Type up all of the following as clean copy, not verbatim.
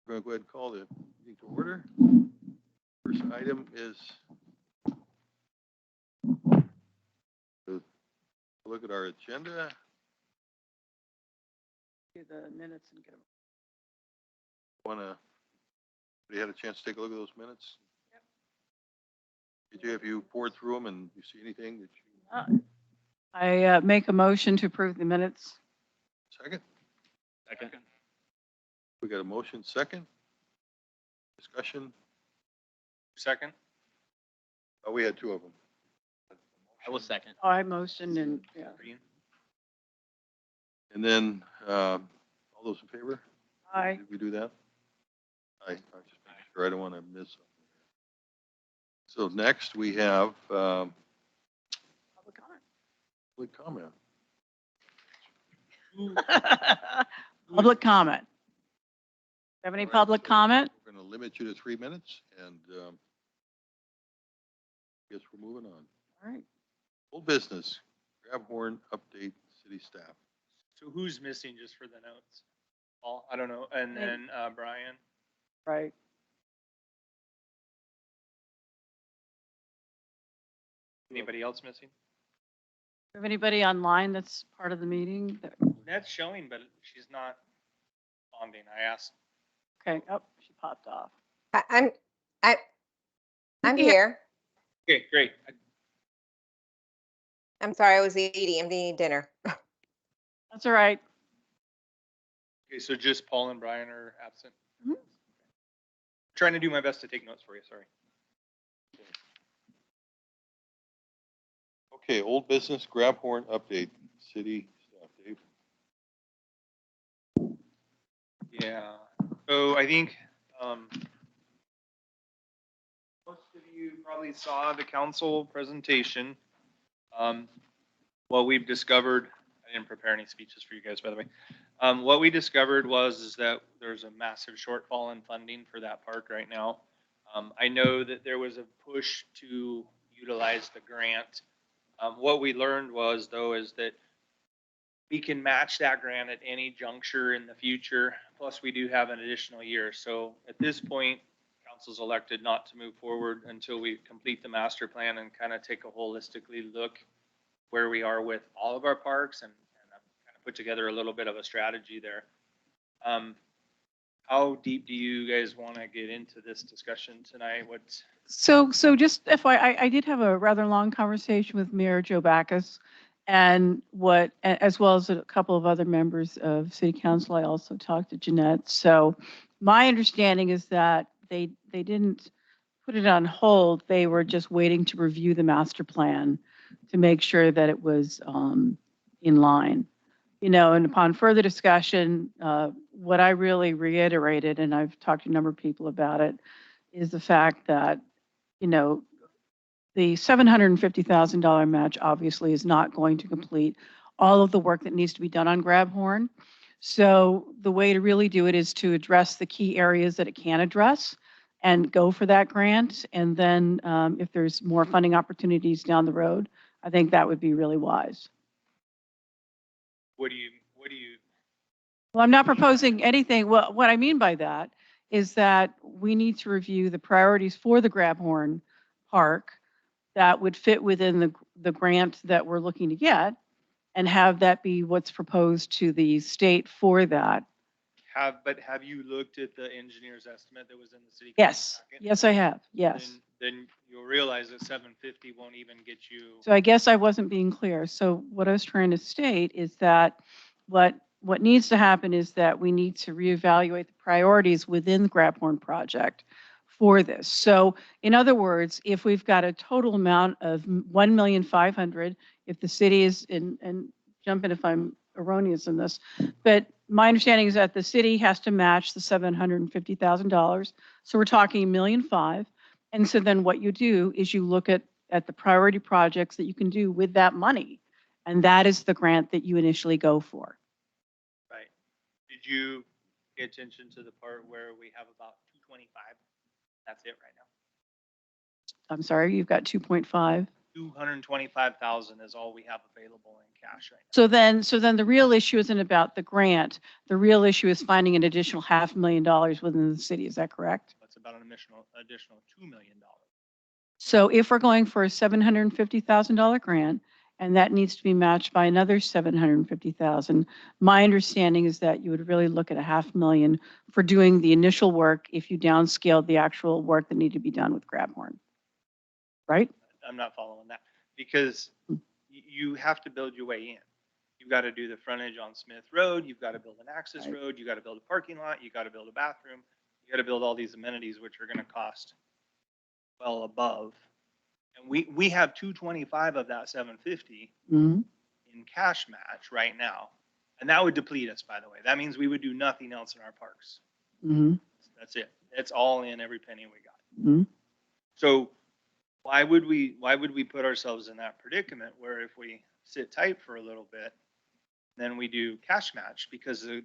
We're going to go ahead and call the meeting to order. First item is to look at our agenda. Do the minutes and get them. You had a chance to take a look at those minutes? Yep. Have you poured through them and you see anything that you? I make a motion to approve the minutes. Second? Second. We got a motion second. Discussion? Second. Oh, we had two of them. I will second. Oh, I motioned and, yeah. And then, all those in favor? Aye. Did we do that? I just making sure I don't want to miss something. So next we have, Public comment. public comment. Public comment. Have any All right, public so comment? We're going to limit you to 3 minutes and, guess we're moving on. All right. Old business, grab horn, update, city staff. So who's missing just for the notes? Paul, I don't know. And then Brian. Right. Anybody else missing? Have anybody online that's part of the meeting? That's showing, but she's not responding. I asked. Okay. Oh, she popped off. I'm Yeah. here. Okay, great. I'm sorry, I was eating. I'm eating dinner. That's all right. Okay, so just Paul and Brian are absent. Mhm. Trying to do my best to take notes for you. Sorry. Okay, old business, grab horn, update, city staff. Dave? Yeah. So I think most of you probably saw the council presentation. What we've discovered, I didn't prepare any speeches for you guys, by the way. What we discovered is that there's a massive shortfall in funding for that park right now. I know that there was a push to utilize the grant. What we learned is that we can match that grant at any juncture in the future. Plus, we do have an additional year. So at this point, council's elected not to move forward until we complete the master plan and kind of take a holistically look where we are with all of our parks and kind of put together a little bit of a strategy there. How deep do you guys want to get into this discussion tonight? So just FYI, I did have a rather long conversation with Mayor Joe Backus and as well as a couple of other members of City Council. I also talked to Jeanette. So my understanding is that they didn't put it on hold. They were just waiting to review the master plan to make sure that it was in line. And upon further discussion, what I really reiterated, and I've talked to a number of people about it, is the fact that, the $750,000 match obviously is not going to complete all of the work that needs to be done on Grab Horn. So the way to really do it is to address the key areas that it can address and go for that grant. And then if there's more funding opportunities down the road, I think that would be really wise. What do you? Well, I'm not proposing anything. Well, what I mean by that is that we need to review the priorities for the Grab Horn Park that would fit within the grant that we're looking to get and have that be what's proposed to the state for that. Have you looked at the engineer's estimate that was in the city? Yes. Packet? Yes, I have. Yes. Then you'll realize that 750 won't even get you. So I guess I wasn't being clear. So what I was trying to state is that what needs to happen is that we need to reevaluate the priorities within the Grab Horn project for this. So in other words, if we've got a total amount of $1,500,000, if the city is and jump in if I'm erroneous in this, but my understanding is that the city has to match the $750,000. So we're talking $1,500,000. And so then what you do is you look at the priority projects that you can do with that money. And that is the grant that you initially go for. Right. Did you pay attention to the part where we have about 225? That's it right now. I'm sorry, you've got 2.5. 225,000 is all we have available in cash right now. So then the real issue isn't about the grant. The real issue is finding an additional $500,000 within the city. Is that correct? That's about an additional $2 million. So if we're going for a $750,000 grant, and that needs to be matched by another 750,000, my understanding is that you would really look at a $500,000 for doing the initial work if you downscaled the actual work that needed to be done with Grabhorn. Right? I'm not following that because you have to build your way in. You've got to do the frontage on Smith Road. You've got to build an access Right. road. You got to build a parking lot. You got to build a bathroom. You got to build all these amenities, which are going to cost well above. And we have 225 of that 750 Mm-hmm. in cash match right now. And that would deplete us, by the way. That means we would do nothing else in our parks. Mm-hmm. That's it. It's all in, every penny we got. Mm-hmm. So why would we put ourselves in that predicament where if we sit tight for a little bit, then we do cash match? Because the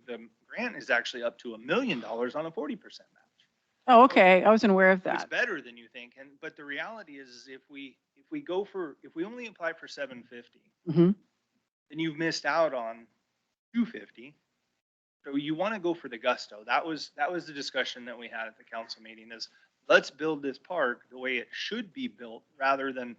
grant is actually up to $1 million on a 40% match. Oh, okay. I wasn't aware of It's that. better than you think. But the reality is if we only apply for 750, Mm-hmm. then you've missed out on 250. So you want to go for the gusto. That was the discussion that we had at the council meeting is let's build this park the way it should be built rather than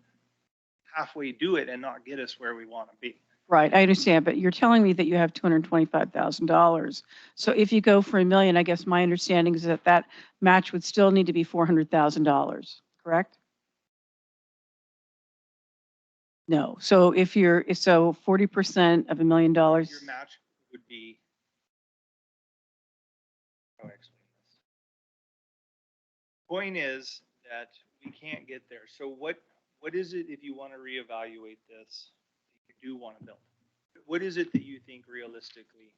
halfway do it and not get us where we want to be. Right, I understand, but you're telling me that you have $225,000. So if you go for $1 million, I guess my understanding is that that match would still need to be $400,000, correct? No, so if you're, so 40% of $1 million. Your match would be, how do I explain this? Point is that we can't get there. So what is it if you want to reevaluate this, you do want to build? What is it that you think realistically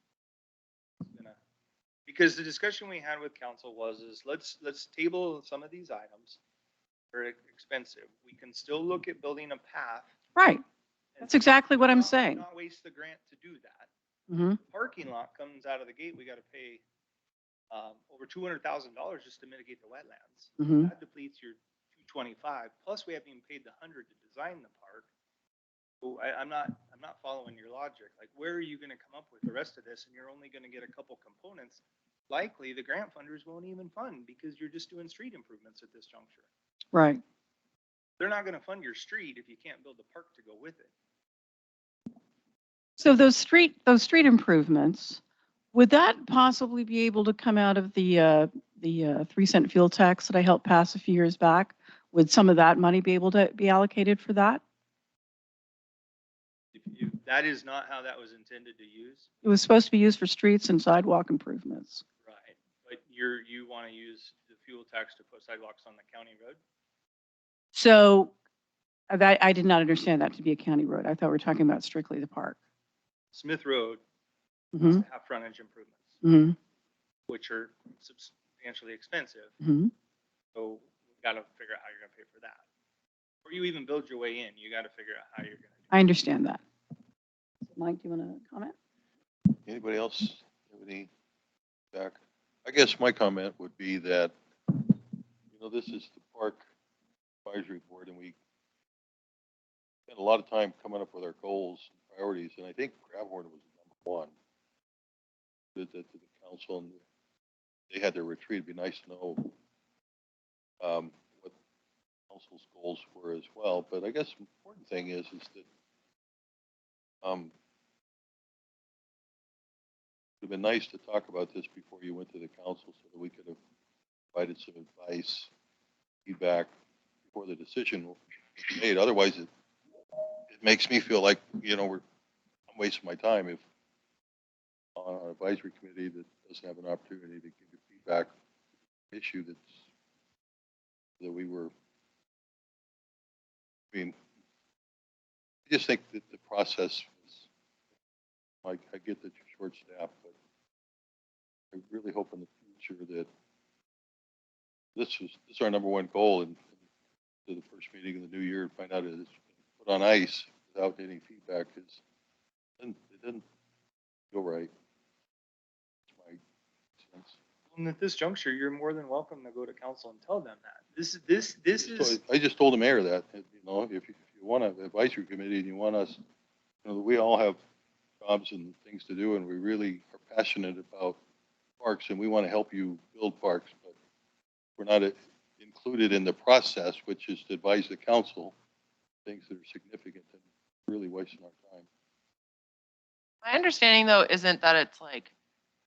is gonna? Because the discussion we had with council was let's table some of these items. They're expensive. We can still look at building a path. Right, that's exactly what I'm saying. Not waste the grant to do that. Mm-hmm. Parking lot comes out of the gate, we got to pay over $200,000 just to mitigate the wetlands. Mm-hmm. That depletes your 225. Plus, we haven't even paid the 100 to design the park. So I'm not following your logic. Like, where are you going to come up with the rest of this? And you're only going to get a couple components. Likely, the grant funders won't even fund because you're just doing street improvements at this juncture. Right. They're not going to fund your street if you can't build a park to go with it. So those street improvements, would that possibly be able to come out of the 3-cent fuel tax that I helped pass a few years back? Would some of that money be able to be allocated for that? That is not how that was intended to use. It was supposed to be used for streets and sidewalk improvements. Right. But you want to use the fuel tax to put sidewalks on the county road? So I did not understand that to be a county road. I thought we were talking about strictly the park. Smith Road Mm-hmm. has to have frontage improvements, Mm-hmm. which are substantially expensive. Mm-hmm. So we've got to figure out how you're going to pay for that. Before you even build your way in, you got to figure out how you're going to do it. I understand that. Mike, do you want to comment? Anybody else have any back? I guess my comment would be that, this is the Park Advisory Board, and we spent a lot of time coming up with our goals and priorities, and I think Grabhorn was number one. Did that to the council, and they had their retreat. It'd be nice to know what council's goals were as well. But I guess the important thing is that it would have been nice to talk about this before you went to the council so that we could have provided some advice, feedback before the decision was made. Otherwise, it makes me feel like, I'm wasting my time if on an advisory committee that doesn't have an opportunity to give you feedback issue that we were, I just think that the process was, I get that you're short-staffed, but I really hope in the future that this is our number one goal, and to the first meeting of the new year and find out it's been put on ice without any feedback it didn't go right. That's my sense. And at this juncture, you're more than welcome to go to council and tell them that. This So is I just told the mayor that, if you you want an advisory committee and you want us, we all have jobs and things to do, and we really are passionate about parks, and we want to help you build parks, but we're not included in the process, which is to advise the council things that are significant and really wasting our time. My understanding though isn't that it's like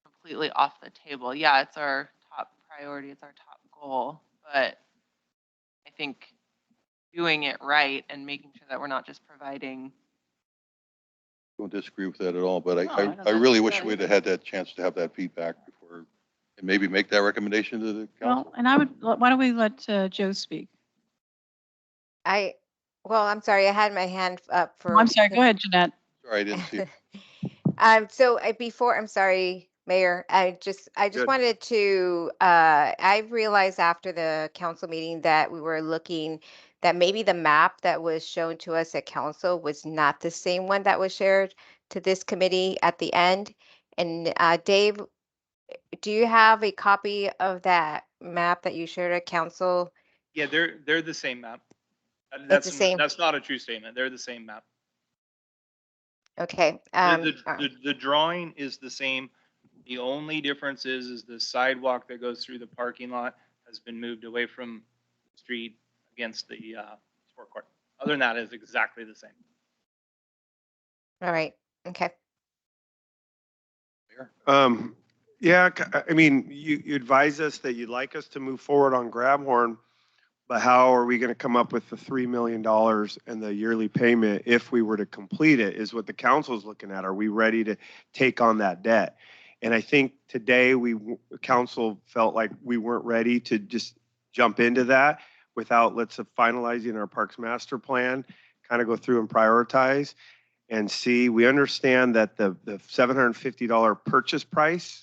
completely off the table. Yeah, it's our top priority, it's our top goal, but I think doing it right and making sure that we're not just providing. Don't disagree with that at all, but No, I don't I really wish disagree we'd either. have had that chance to have that feedback before, and maybe make that recommendation to the council. Well, and I would, why don't we let Joe speak? Well, I'm sorry, I had my hand up Oh, for. I'm sorry, go ahead, Jeanette. Sorry, I didn't see it. So before, I'm sorry, Mayor, I just Good. wanted to, I realized after the council meeting that we were looking, that maybe the map that was shown to us at council was not the same one that was shared to this committee at the end. And Dave, do you have a copy of that map that you shared at council? Yeah, they're the same map. It's the same. That's not a true statement. They're the same map. Okay. The drawing is the same. The only difference is the sidewalk that goes through the parking lot has been moved away from the street against the sport court. Other than that, it's exactly the same. All right. Okay. Mayor? Yeah, I mean, you advise us that you'd like us to move forward on Grabhorn, but how are we going to come up with the $3 million and the yearly payment if we were to complete it is what the council's looking at. Are we ready to take on that debt? And I think today council felt like we weren't ready to just jump into that without finalizing our parks master plan, kind of go through and prioritize and see. We understand that the $750 purchase price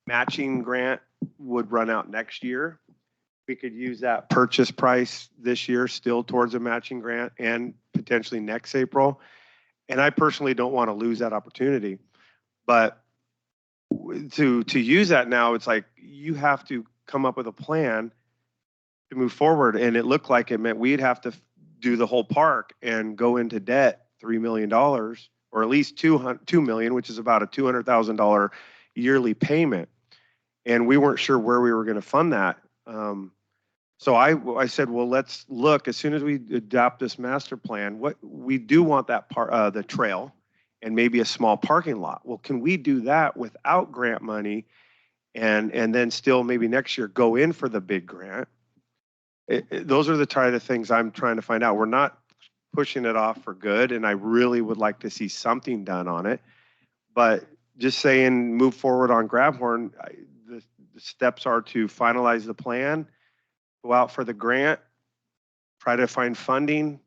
matching grant would run out next year. We could use that purchase price this year still towards a matching grant and potentially next April. And I personally don't want to lose that opportunity. But to use that now, it's like you have to come up with a plan to move forward. And it looked like it meant we'd have to do the whole park and go into debt $3 million, or at least $2 million, which is about a $200,000 yearly payment. And we weren't sure where we were going to fund that. So I said, well, let's look as soon as we adopt this master plan. What we do want that part, the trail, and maybe a small parking lot. Well, can we do that without grant money, and then still maybe next year go in for the big grant? Those are the kind of things I'm trying to find out. We're not pushing it off for good, and I really would like to see something done on it. But just saying move forward on Grabhorn, the steps are to finalize the plan, go out for the grant, try to find funding.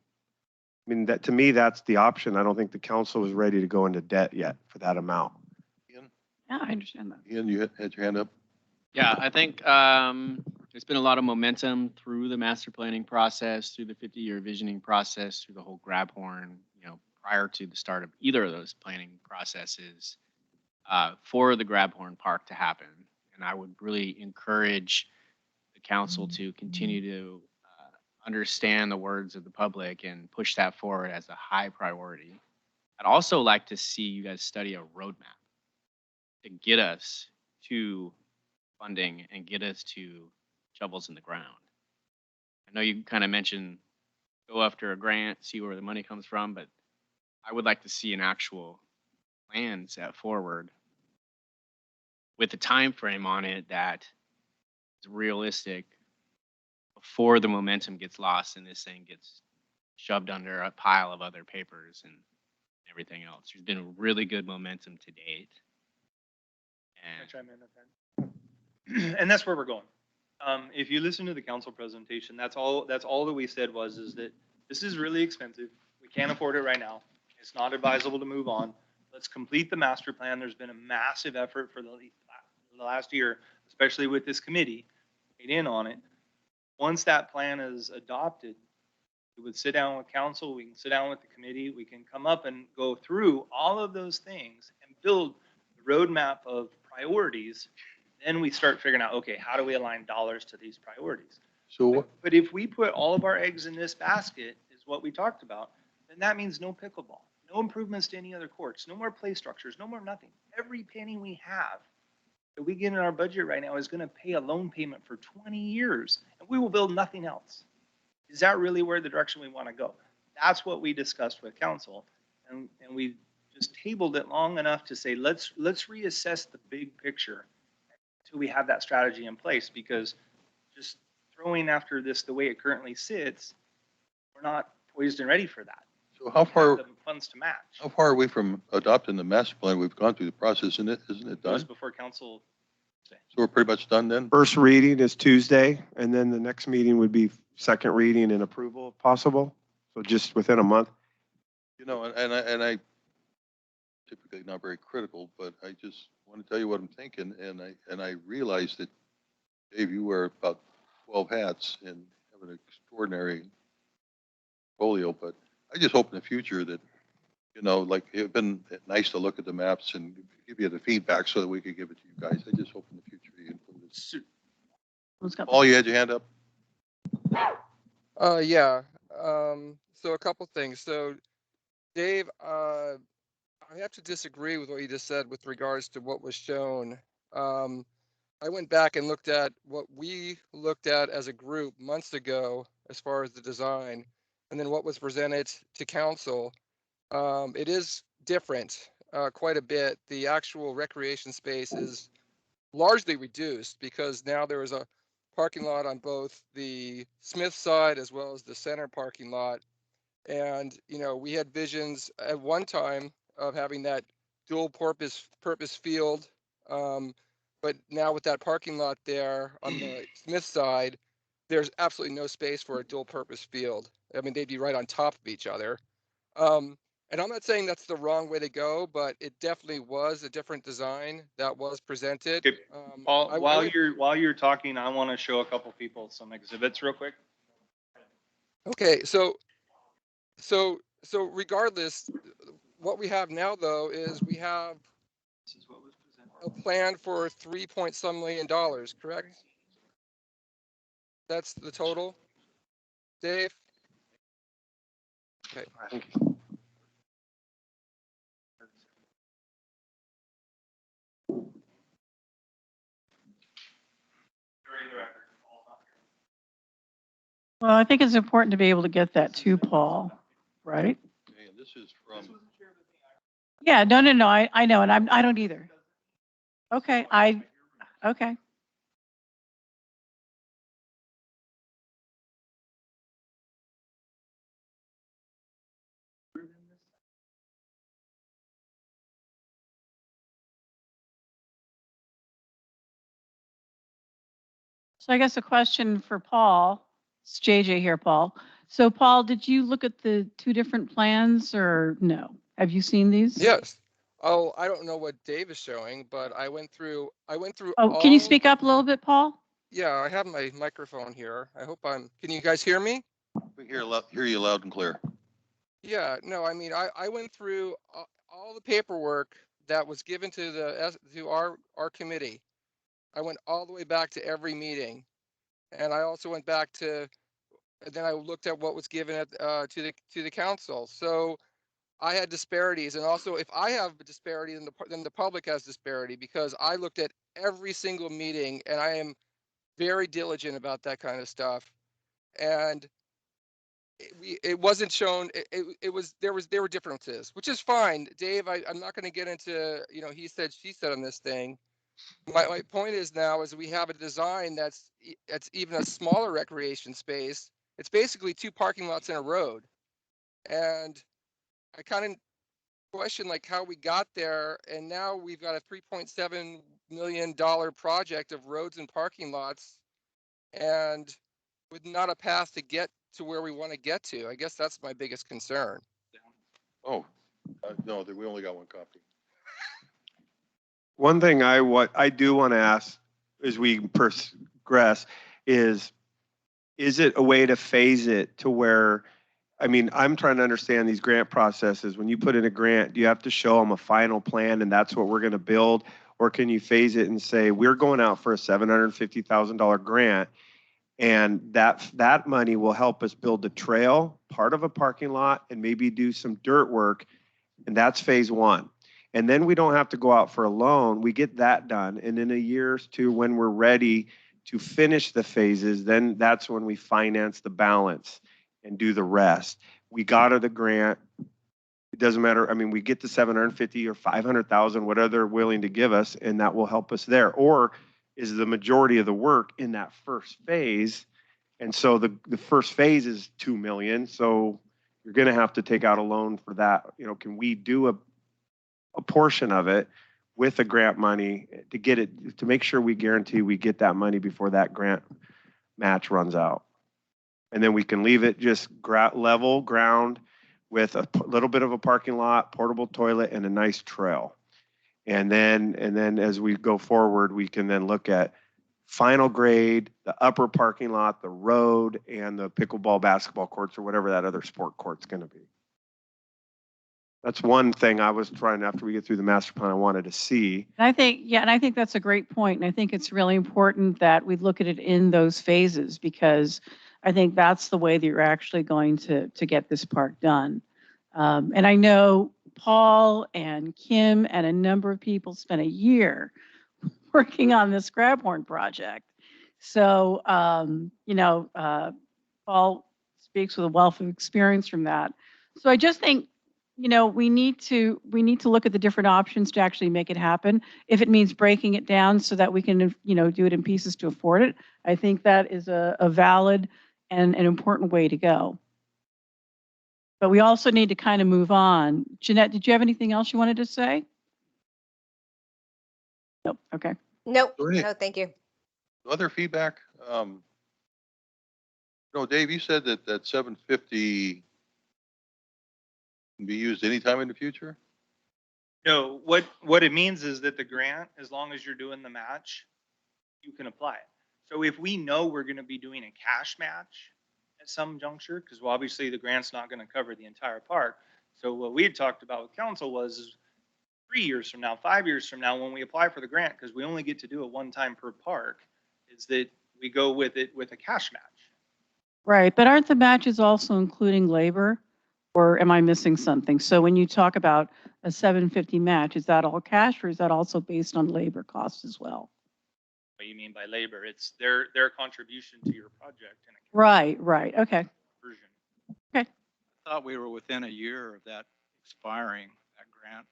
I mean, that to me, that's the option. I don't think the council is ready to go into debt yet for that amount. Ian? Yeah, I understand that. Ian, you had your hand up? Yeah, I think there's been a lot of momentum through the master planning process, through the 50-year visioning process, through the whole Grabhorn, prior to the start of either of those planning processes for the Grabhorn Park to happen. And I would really encourage the council to continue to understand the words of the public and push that forward as a high priority. I'd also like to see you guys study a roadmap to get us to funding and get us to shovels in the ground. I know you kind of mentioned go after a grant, see where the money comes from, but I would like to see an actual plan set forward with a time frame on it that is realistic before the momentum gets lost and this thing gets shoved under a pile of other papers and everything else. There's been really good momentum to date. Can I chime in at that? And that's where we're going. If you listen to the council presentation, that's all that we said is that this is really expensive. We can't afford it right now. It's not advisable to move on. Let's complete the master plan. There's been a massive effort for the last year, especially with this committee, get in on it. Once that plan is adopted, we would sit down with council, we can sit down with the committee, we can come up and go through all of those things and build the roadmap of priorities. Then we start figuring out, okay, how do we align dollars to these priorities? So But if we put all of our eggs in this basket, is what we talked about, then that means no pickleball, no improvements to any other courts, no more play structures, no more nothing. Every penny we have that we get in our budget right now is going to pay a loan payment for 20 years, and we will build nothing else. Is that really where the direction we want to go? That's what we discussed with council, and we just tabled it long enough to say, let's reassess the big picture until we have that strategy in place, because just throwing after this the way it currently sits, we're not poised and ready for that. So how far, The funds to match. how far are we from adopting the master plan? We've gone through the process, isn't it Just done? before council. So we're pretty much done then? First reading is Tuesday, and then the next meeting would be second reading and approval if possible. So just within a month. You know, and I typically not very critical, but I just want to tell you what I'm thinking, and I realize that, Dave, you wear about 12 hats and have an extraordinary portfolio, but I just hope in the future that, you know, like, it'd been nice to look at the maps and give you the feedback so that we could give it to you guys. I just hope in the future you include it. Who's got- Paul, you had your hand up? Yeah. So a couple things. So Dave, I have to disagree with what you just said with regards to what was shown. I went back and looked at what we looked at as a group months ago, as far as the design, and then what was presented to council. It is different, quite a bit. The actual recreation space is largely reduced because now there is a parking lot on both the Smith side as well as the center parking lot. And, you know, we had visions at one time of having that dual purpose field. But now with that parking lot there on the Smith side, there's absolutely no space for a dual purpose field. I mean, they'd be right on top of each other. And I'm not saying that's the wrong way to go, but it definitely was a different design that was presented. Okay, Paul, I while would- you're talking, I want to show a couple people some exhibits real quick. Okay, so regardless, what we have now though is we have This is what was presented. a plan for 3 point some million, correct? That's the total, Dave? Okay. I think Well, I think it's important to be able to get that to Paul, right? Okay, and this is from, Yeah, no, I know, and I don't either. Okay, okay. So I guess a question for Paul, it's JJ here, Paul. So Paul, did you look at the two different plans or no? Have you seen these? Yes. Oh, I don't know what Dave is showing, but I went through Oh, can you all, speak up a little bit, Paul? yeah, I have my microphone here. I hope can you guys hear me? we hear you loud and clear. Yeah, no, I mean, I went through all the paperwork that was given to our committee. I went all the way back to every meeting. And I also went back and then I looked at what was given to the council. So I had disparities, and also if I have a disparity, then the public has disparity, because I looked at every single meeting and I am very diligent about that kind of stuff. And it wasn't shown. There were differences, which is fine, Dave. I'm not going to get into, you know, he said, she said on this thing. My point is now is we have a design that's even a smaller recreation space. It's basically two parking lots in a road. And I kind of question like how we got there. And now we've got a $3.7 million project of roads and parking lots, and with not a path to get to where we want to get to. I guess that's my biggest concern. Oh, no, we only got one copy. one thing I do want to ask as we progress is it a way to phase it to where, I mean, I'm trying to understand these grant processes. When you put in a grant, do you have to show them a final plan and that's what we're going to build? Or can you phase it and say, we're going out for a $750,000 grant, and that money will help us build the trail part of a parking lot and maybe do some dirt work. And that's phase one. And then we don't have to go out for a loan. We get that done. And in a year or two, when we're ready to finish the phases, then that's when we finance the balance and do the rest. We got her the grant. It doesn't matter. I mean, we get the 750 or 500,000, whatever they're willing to give us, and that will help us there. Or is the majority of the work in that first phase? And so the first phase is 2 million. So you're going to have to take out a loan for that. You know, can we do a portion of it with the grant money to get it, to make sure we guarantee we get that money before that grant match runs out? And then we can leave it just level ground with a little bit of a parking lot, portable toilet, and a nice trail. And then as we go forward, we can then look at final grade, the upper parking lot, the road, and the pickleball, basketball courts, or whatever that other sport court's going to be. That's one thing I was trying, after we get through the master plan, I wanted to see. And I think, yeah, and I think that's a great point. And I think it's really important that we look at it in those phases, because I think that's the way that you're actually going to get this park done. And I know Paul and Kim and a number of people spent a year working on this grab horn project. So, Paul speaks with a wealth of experience from that. So I just think, we need to look at the different options to actually make it happen. If it means breaking it down so that we can, do it in pieces to afford it, I think that is a valid and an important way to go. But we also need to kind of move on. Jeanette, did you have anything else you wanted to say? Nope. Okay. Nope, Great. no, thank you. Other feedback? Dave, you said that 750 can be used anytime in the future? No, what it means is that the grant, as long as you're doing the match, you can apply it. So if we know we're going to be doing a cash match at some juncture, because obviously the grant's not going to cover the entire park. So what we had talked about with council was 3 years from now, 5 years from now, when we apply for the grant, because we only get to do it one time per park, is that we go with it with a cash match. Right. But aren't the matches also including labor? Or am I missing something? So when you talk about a 750 match, is that all cash, or is that also based on labor costs as well? What do you mean by labor? It's their contribution to your project. In a Right. Okay. version. I thought we were within a year of that expiring, that grant.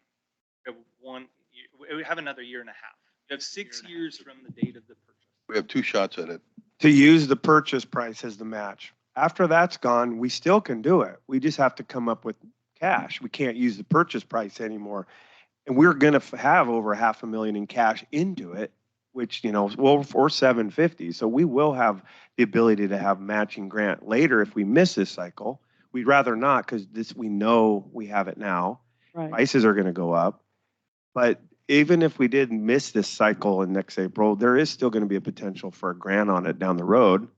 We have another year and a half. You have 6 years from the date of the purchase. We have 2 shots at it. To use the purchase price as the match. After that's gone, we still can do it. We just have to come up with cash. We can't use the purchase price anymore. And we're going to have over $500,000 in cash into it, which, or 750. So we will have the ability to have matching grant later if we miss this cycle. We'd rather not, because we know we have it now. Right. Prices are going to go up. But even if we did miss this cycle in next April, there is still going to be a potential for a grant on it down the road.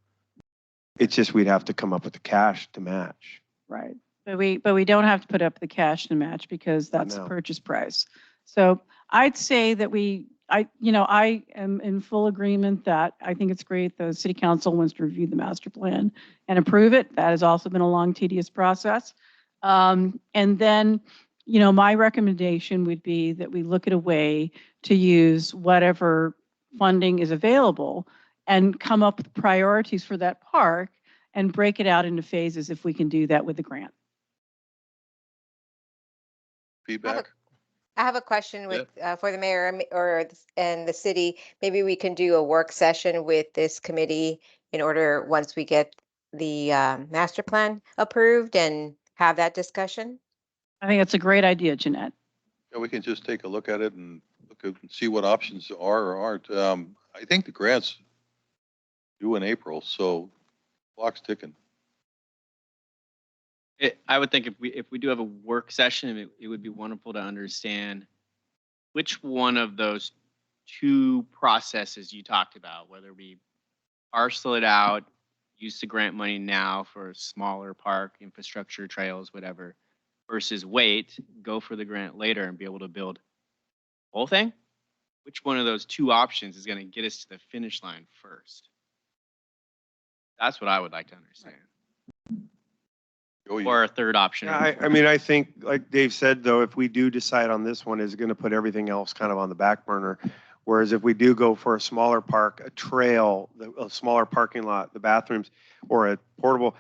It's just we'd have to come up with the cash to match. Right. But we don't have to put up the cash to match, because that's the purchase price. So I'd say that I am in full agreement that I think it's great the city council wants to review the master plan and approve it. That has also been a long, tedious process. And then, my recommendation would be that we look at a way to use whatever funding is available and come up with priorities for that park and break it out into phases if we can do that with the grant. Feedback? I have a question with, for the mayor and the city. Maybe we can do a work session with this committee in order, once we get the master plan approved, and have that discussion. I think that's a great idea, Jeanette. Yeah, we can just take a look at it and see what options are or aren't. I think the grant's due in April, so clock's ticking. I would think if we do have a work session, it would be wonderful to understand which one of those 2 processes you talked about, whether we parcel it out, use the grant money now for a smaller park, infrastructure, trails, whatever, versus wait, go for the grant later and be able to build the whole thing. Which one of those 2 options is going to get us to the finish line first? That's what I would like to understand. Oh, or a third option. Yeah, I mean, I think, like Dave said, though, if we do decide on this one, is going to put everything else kind of on the back burner. Whereas if we do go for a smaller park, a trail, a smaller parking lot, the bathrooms, or a portable,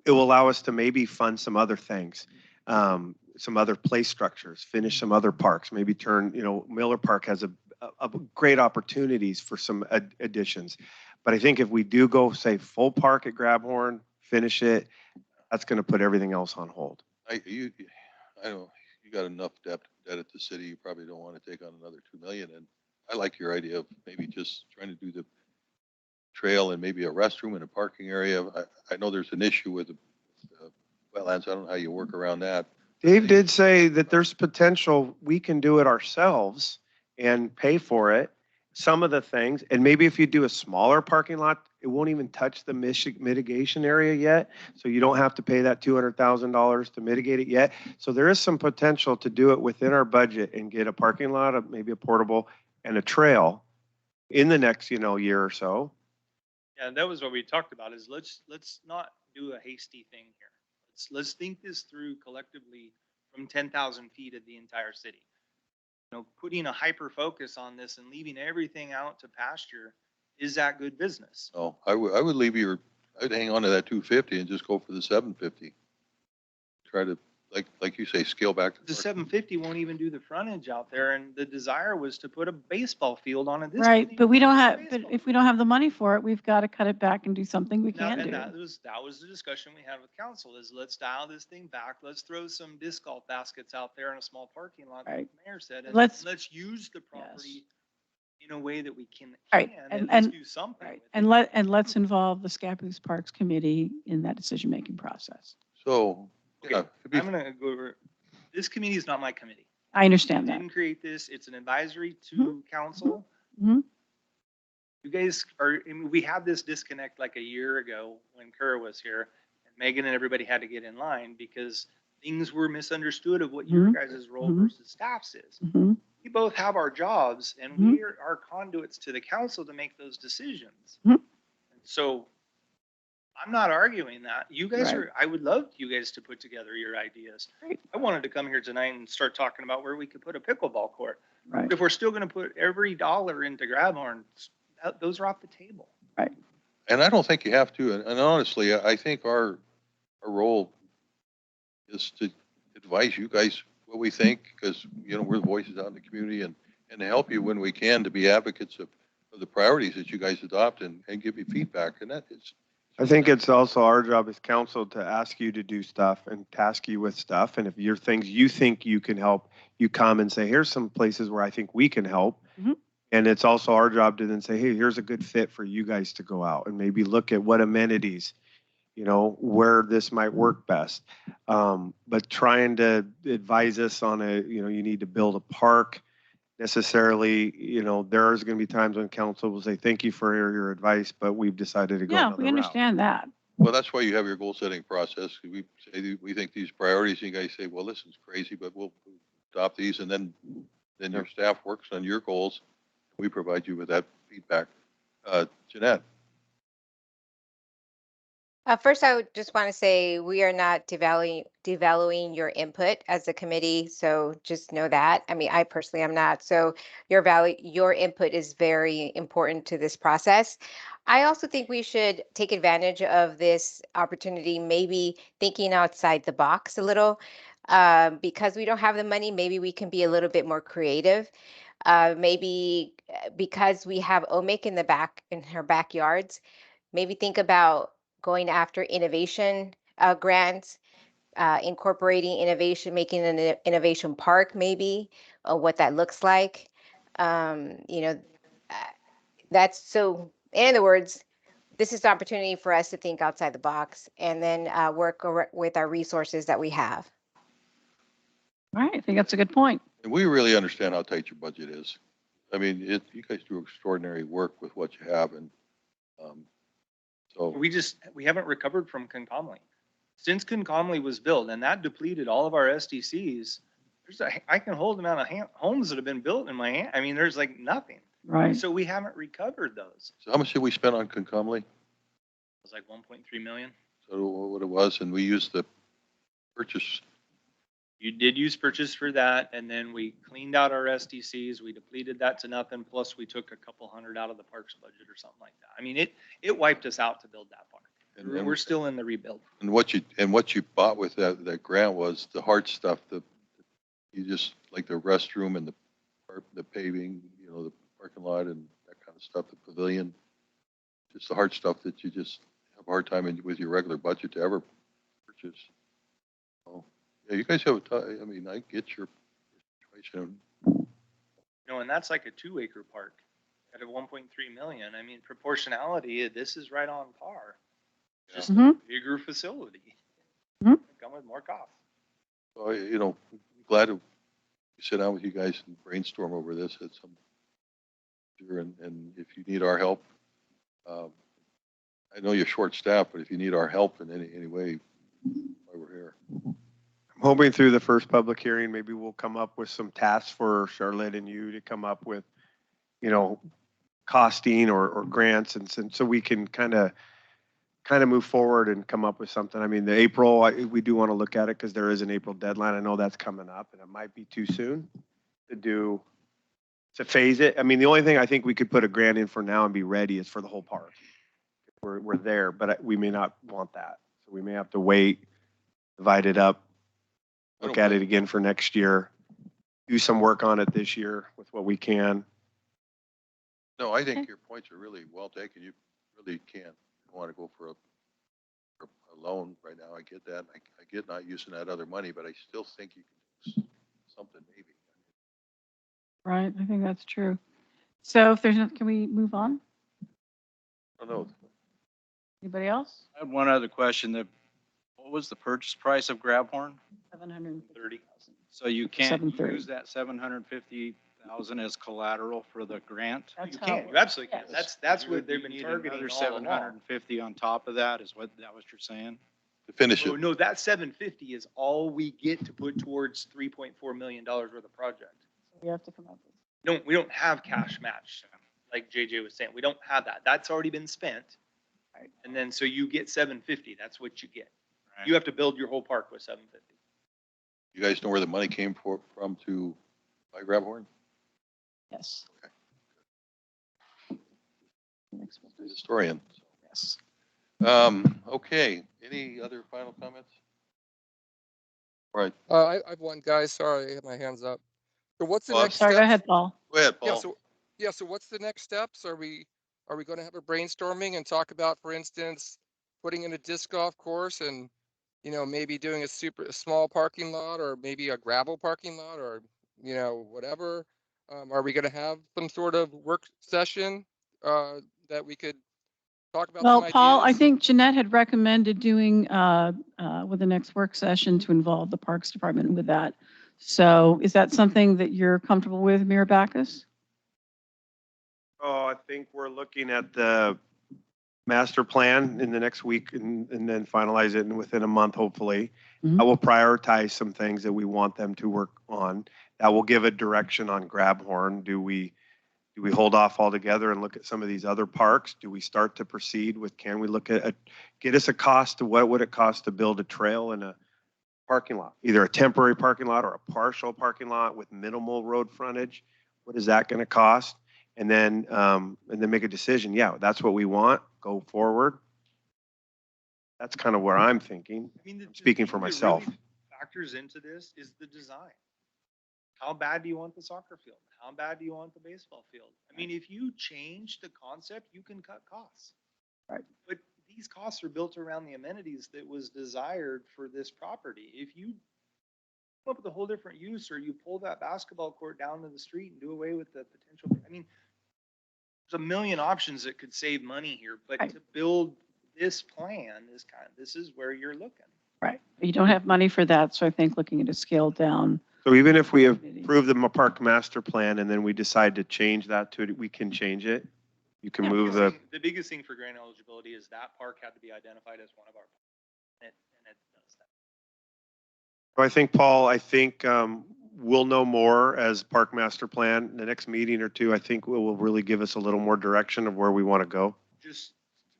it will allow us to maybe fund some other things, some other play structures, finish some other parks, maybe turn, Miller Park has a great opportunities for some additions. But I think if we do go, say, full park at Grabhorn, finish it, that's going to put everything else on hold. I don't, you got enough debt at the city, you probably don't want to take on another 2 million. And I like your idea of maybe just trying to do the trail and maybe a restroom and a parking area. I know there's an issue with the wetlands. I don't know how you work around that. Dave did say that there's potential we can do it ourselves and pay for it, some of the things. And maybe if you do a smaller parking lot, it won't even touch the mitigation area yet. So you don't have to pay that $200,000 to mitigate it yet. So there is some potential to do it within our budget and get a parking lot, maybe a portable and a trail in the next, year or so. Yeah, that was what we talked about is let's not do a hasty thing here. Let's think this through collectively from 10,000 feet of the entire city. Putting a hyper focus on this and leaving everything out to pasture, is that good business? No, I would leave I'd hang on to that 250 and just go for the 750. Try to, like you say, scale back. The 750 won't even do the frontage out there, and the desire was to put a baseball field on it. This Right, isn't but we even don't a have, but baseball if we don't have the money for it, we've got to cut it back and do something we Now, can and do. that was the discussion we had with council is let's dial this thing back. Let's throw some disc golf baskets out there in a small parking lot, like Right. the mayor said, and Let's- let's use the property in a way that we can, Right, and and- let's do something Right, with it. and let's involve the Scappoose Parks Committee in that decision-making process. So, Okay, yeah, it'd be- I'm gonna go over, this committee is not my committee. I I understand that. didn't create this. It's an advisory to council. Mhm. You guys are, I mean, we had this disconnect like a year ago when Kerr was here, and Megan and everybody had to get in line because things were misunderstood of what your guys' role Mhm. versus staff's is. Mhm. We both have our jobs and Mhm. we are conduits to the council to make those decisions. Mhm. And so I'm not arguing that. You guys Right. are, I would love you guys to put together your ideas. Great. I wanted to come here tonight and start talking about where we could put a pickleball court. Right, But if we're still going to put every dollar into Grabhorn, those are off the table. and I don't think you have to. And honestly, I think our role is to advise you guys what we think, because, we're the voices out in the community and to help you when we can to be advocates of the priorities that you guys adopt and give you feedback. And that is, I think it's also our job as council to ask you to do stuff and task you with stuff. And if you're things you think you can help, you come and say, here's some places where I think we can help. Mhm. And it's also our job to then say, hey, here's a good fit for you guys to go out and maybe look at what amenities, where this might work best. But trying to advise us on you need to build a park necessarily, there's going to be times when council will say, thank you for your advice, but we've decided to go yeah, another we route. understand that. well, that's why you have your goal setting process. We say, we think these priorities, you guys say, well, this is crazy, but we'll adopt these. And then your staff works on your goals. We provide you with that feedback. Jeanette. First, I would just want to say we are not devaluing your input as a committee, so just know that. I mean, I personally am not. So your input is very important to this process. I also think we should take advantage of this opportunity, maybe thinking outside the box a little. Because we don't have the money, maybe we can be a little bit more creative. Maybe because we have OMIC in her backyards, maybe think about going after innovation grants, incorporating innovation, making an innovation park, maybe, what that looks like. That's so, in other words, this is the opportunity for us to think outside the box and then work with our resources that we have. All right, I think that's a good point. And we really understand how tight your budget is. I mean, you guys do extraordinary work with what you have. And so We haven't recovered from Concomly. Since Concomly was built and that depleted all of our SDCs, I can hold the amount of homes that have been built in my hand. I mean, there's like nothing. Right. So we haven't recovered those. So how much did we spend on Concomly? It was like 1.3 million. So what it was, and we used the purchase. You did use purchase for that, and then we cleaned out our SDCs, we depleted that to nothing, plus we took a couple hundred out of the parks budget or something like that. I mean, it wiped us out to build that park. And We're still in the rebuild. And what you bought with that grant was the hard stuff, you just, like the restroom and the paving, the parking lot and that kind of stuff, the pavilion, just the hard stuff that you just have a hard time with your regular budget to ever purchase. So, yeah, you guys have I mean, I get your situation. No, and that's like a 2-acre park at a 1.3 million. I mean, proportionality, this is right on par. Just a Mhm. bigger facility. Mhm. Come with more costs. So, I'm glad to sit down with you guys and brainstorm over this at some, and if you need our help, I know you're short staffed, but if you need our help in any way, why we're here. I'm hoping through the first public hearing, maybe we'll come up with some tasks for Charlotte and you to come up with, costing or grants and so we can kind of move forward and come up with something. I mean, the April, we do want to look at it because there is an April deadline. I know that's coming up and it might be too soon to phase it. I mean, the only thing I think we could put a grant in for now and be ready is for the whole park. We're there, but we may not want that. So we may have to wait, divide it up, look at it again for next year, do some work on it this year with what we can. No, I think your points are really well taken. You really can't want to go for a loan right now. I get that. I get not using that other money, but I still think you can do something maybe. Right, I think that's true. So if there's, can we move on? I don't know. Anybody else? I had one other question. What was the purchase price of Grabhorn? 730,000. So you can't 730. use that 750,000 as collateral for the grant? That's You how can, it you works. absolutely can. Yes. That's You what they've you been need targeting another all along. 750 on top of that, is what you're saying? To finish Oh, it. no, that 750 is all we get to put towards $3.4 million worth of project. We have to come up with. We don't have cash match, like JJ was saying. We don't have that. That's already been spent. Right. And then, so you get 750. That's what you get. Right. You have to build your whole park with 750. You guys know where the money came from to buy Grabhorn? Yes. Next one, The please. historian. Yes. Okay. Any other final comments? All right. I have one, guys. Sorry, I have my hands up. So what's the Well, next Sorry, go steps? ahead, Paul. Go ahead, Yeah, Paul. so what's the next steps? Are we going to have a brainstorming and talk about, for instance, putting in a disc golf course and, maybe doing a small parking lot or maybe a gravel parking lot or, whatever? Are we going to have some sort of work session that we could talk about Well, some Paul, I ideas? think Jeanette had recommended doing with the next work session to involve the Parks Department with that. So is that something that you're comfortable with, Mayor Backus? Oh, I think we're looking at the master plan in the next week and then finalize it within a month, hopefully. Mhm. I will prioritize some things that we want them to work on. That will give a direction on Grabhorn. Do we hold off altogether and look at some of these other parks? Do we start to proceed with, can we look at, get us a cost to what would it cost to build a trail in a parking lot? Either a temporary parking lot or a partial parking lot with minimal road frontage. What is that going to cost? And then make a decision. Yeah, that's what we want. Go forward. That's kind of where I'm thinking. I mean, I'm speaking thing for that myself. really factors into this is the design. How bad do you want the soccer field? How bad do you want the baseball field? I mean, if you change the concept, you can cut costs. Right. But these costs are built around the amenities that was desired for this property. If you come up with a whole different use, or you pull that basketball court down to the street and do away with the potential, I mean, there's a million options that could save money here, but Right. to build this plan is this is where you're looking. Right. You don't have money for that, so I think looking at a scale down. So even if we approve the park master plan and then we decide to change that to it, we can change it. You can move The biggest thing for grant eligibility is that park had to be identified as one of our, and it does that. I think, Paul, we'll know more as park master plan. The next meeting or two, I think will really give us a little more direction of where we want to go. Just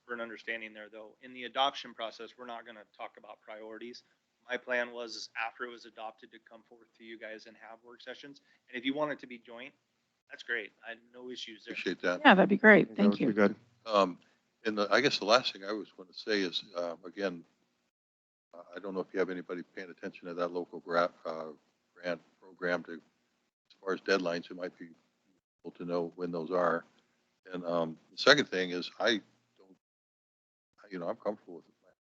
for an understanding there, though, in the adoption process, we're not going to talk about priorities. my plan was is after it was adopted to come forth to you guys and have work sessions. And if you want it to be joint, that's great. I had no issues there. Appreciate that. Yeah, that'd be great. That Thank would be you. Good. And I guess the last thing I was going to say is, again, I don't know if you have anybody paying attention to that local grant program to, as far as deadlines, it might be able to know when those are. And the second thing is, I'm comfortable with the plan.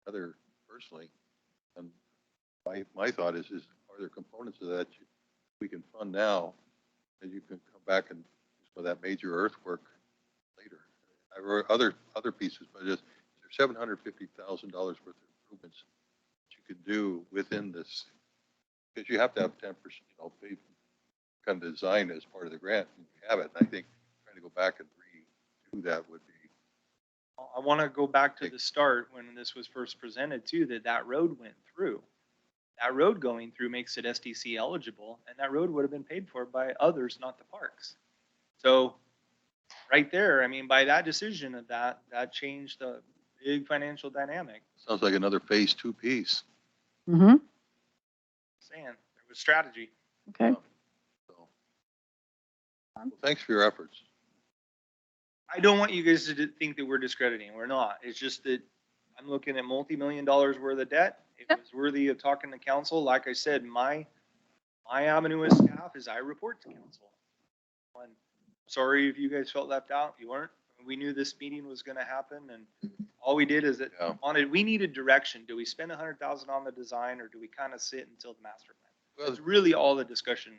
Other personally, and my thought is are there components of that we can fund now, and you can come back and for that major earthwork later? I wrote other pieces, but is there $750,000 worth of improvements that you could do within this? Because you have to have 10%, pay kind of design as part of the grant. And you have it. And I think trying to go back and redo that would be. I want to go back to the start when this was first presented too, that road went through. That road going through makes it SDC eligible, and that road would have been paid for by others, not the parks. So right there, I mean, by that decision of that changed the big financial dynamic. Sounds like another phase 2 piece. Mm-hmm. Saying there was strategy. Okay. So, well, thanks for your efforts. I don't want you guys to think that we're discrediting. We're not. It's just that I'm looking at multi-million dollars worth of debt. It was worthy of talking to council. Like I said, my avenue as staff is I report to council. And sorry if you guys felt left out. You weren't. We knew this meeting was going to happen, and all we did is that we needed direction. Do we spend $100,000 on the design, or do we kind of sit until the master plan? Well, That's really all the discussion.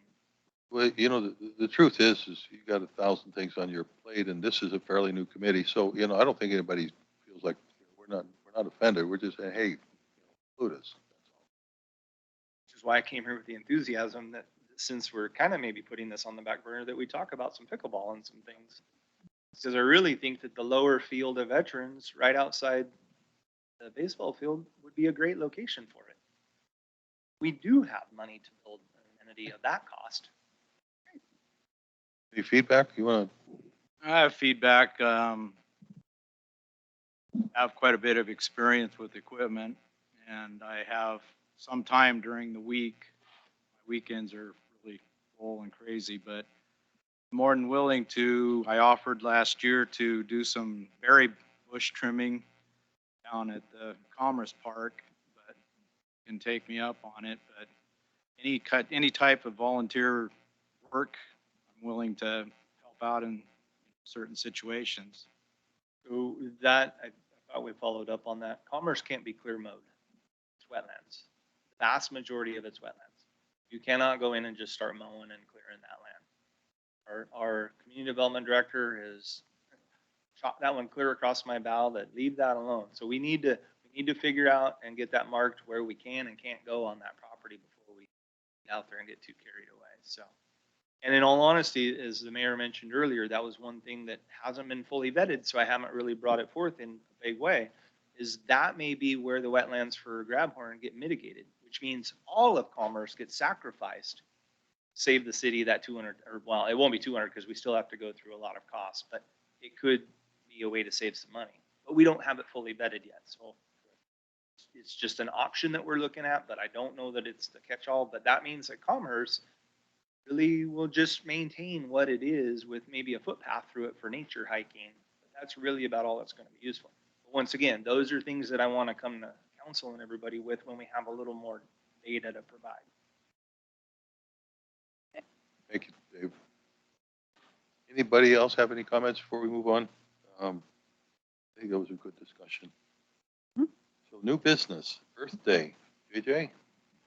Well, the truth is you got 1,000 things on your plate, and this is a fairly new committee. So, I don't think anybody feels like we're not offended. We're just saying, hey, include us. Which is why I came here with the enthusiasm that since we're kind of maybe putting this on the back burner, that we talk about some pickleball and some things. Because I really think that the lower field of veterans right outside the baseball field would be a great location for it. We do have money to build an amenity of that cost. Any feedback? You want to? I have feedback. Have quite a bit of experience with equipment, and I have some time during the week. My weekends are really full and crazy, but more than willing to. I offered last year to do some berry bush trimming down at the Commerce Park, but you can take me up on it. But any type of volunteer work, I'm willing to help out in certain situations. So that, I thought we followed up on that. Commerce can't be clear mode. It's wetlands. The vast majority of it's wetlands. You cannot go in and just start mowing and clearing that land. Our community development director has shot that one clear across my bow, that leave that alone. So we need to figure out and get that marked where we can and can't go on that property before we get out there and get too carried away. So, and in all honesty, as the mayor mentioned earlier, that was one thing that hasn't been fully vetted, so I haven't really brought it forth in a big way, is that may be where the wetlands for Grabhorn get mitigated, which means all of Commerce gets sacrificed, save the city that 200, or well, it won't be 200 because we still have to go through a lot of costs, but it could be a way to save some money. But we don't have it fully vetted yet, so it's just an option that we're looking at, but I don't know that it's the catch-all. But that means that Commerce really will just maintain what it is with maybe a footpath through it for nature hiking. But that's really about all that's going to be useful. But once again, those are things that I want to come to council and everybody with when we have a little more data to provide. Thank you, Dave. Anybody else have any comments before we move on? I think that was a good discussion. So new business, Earth Day. JJ?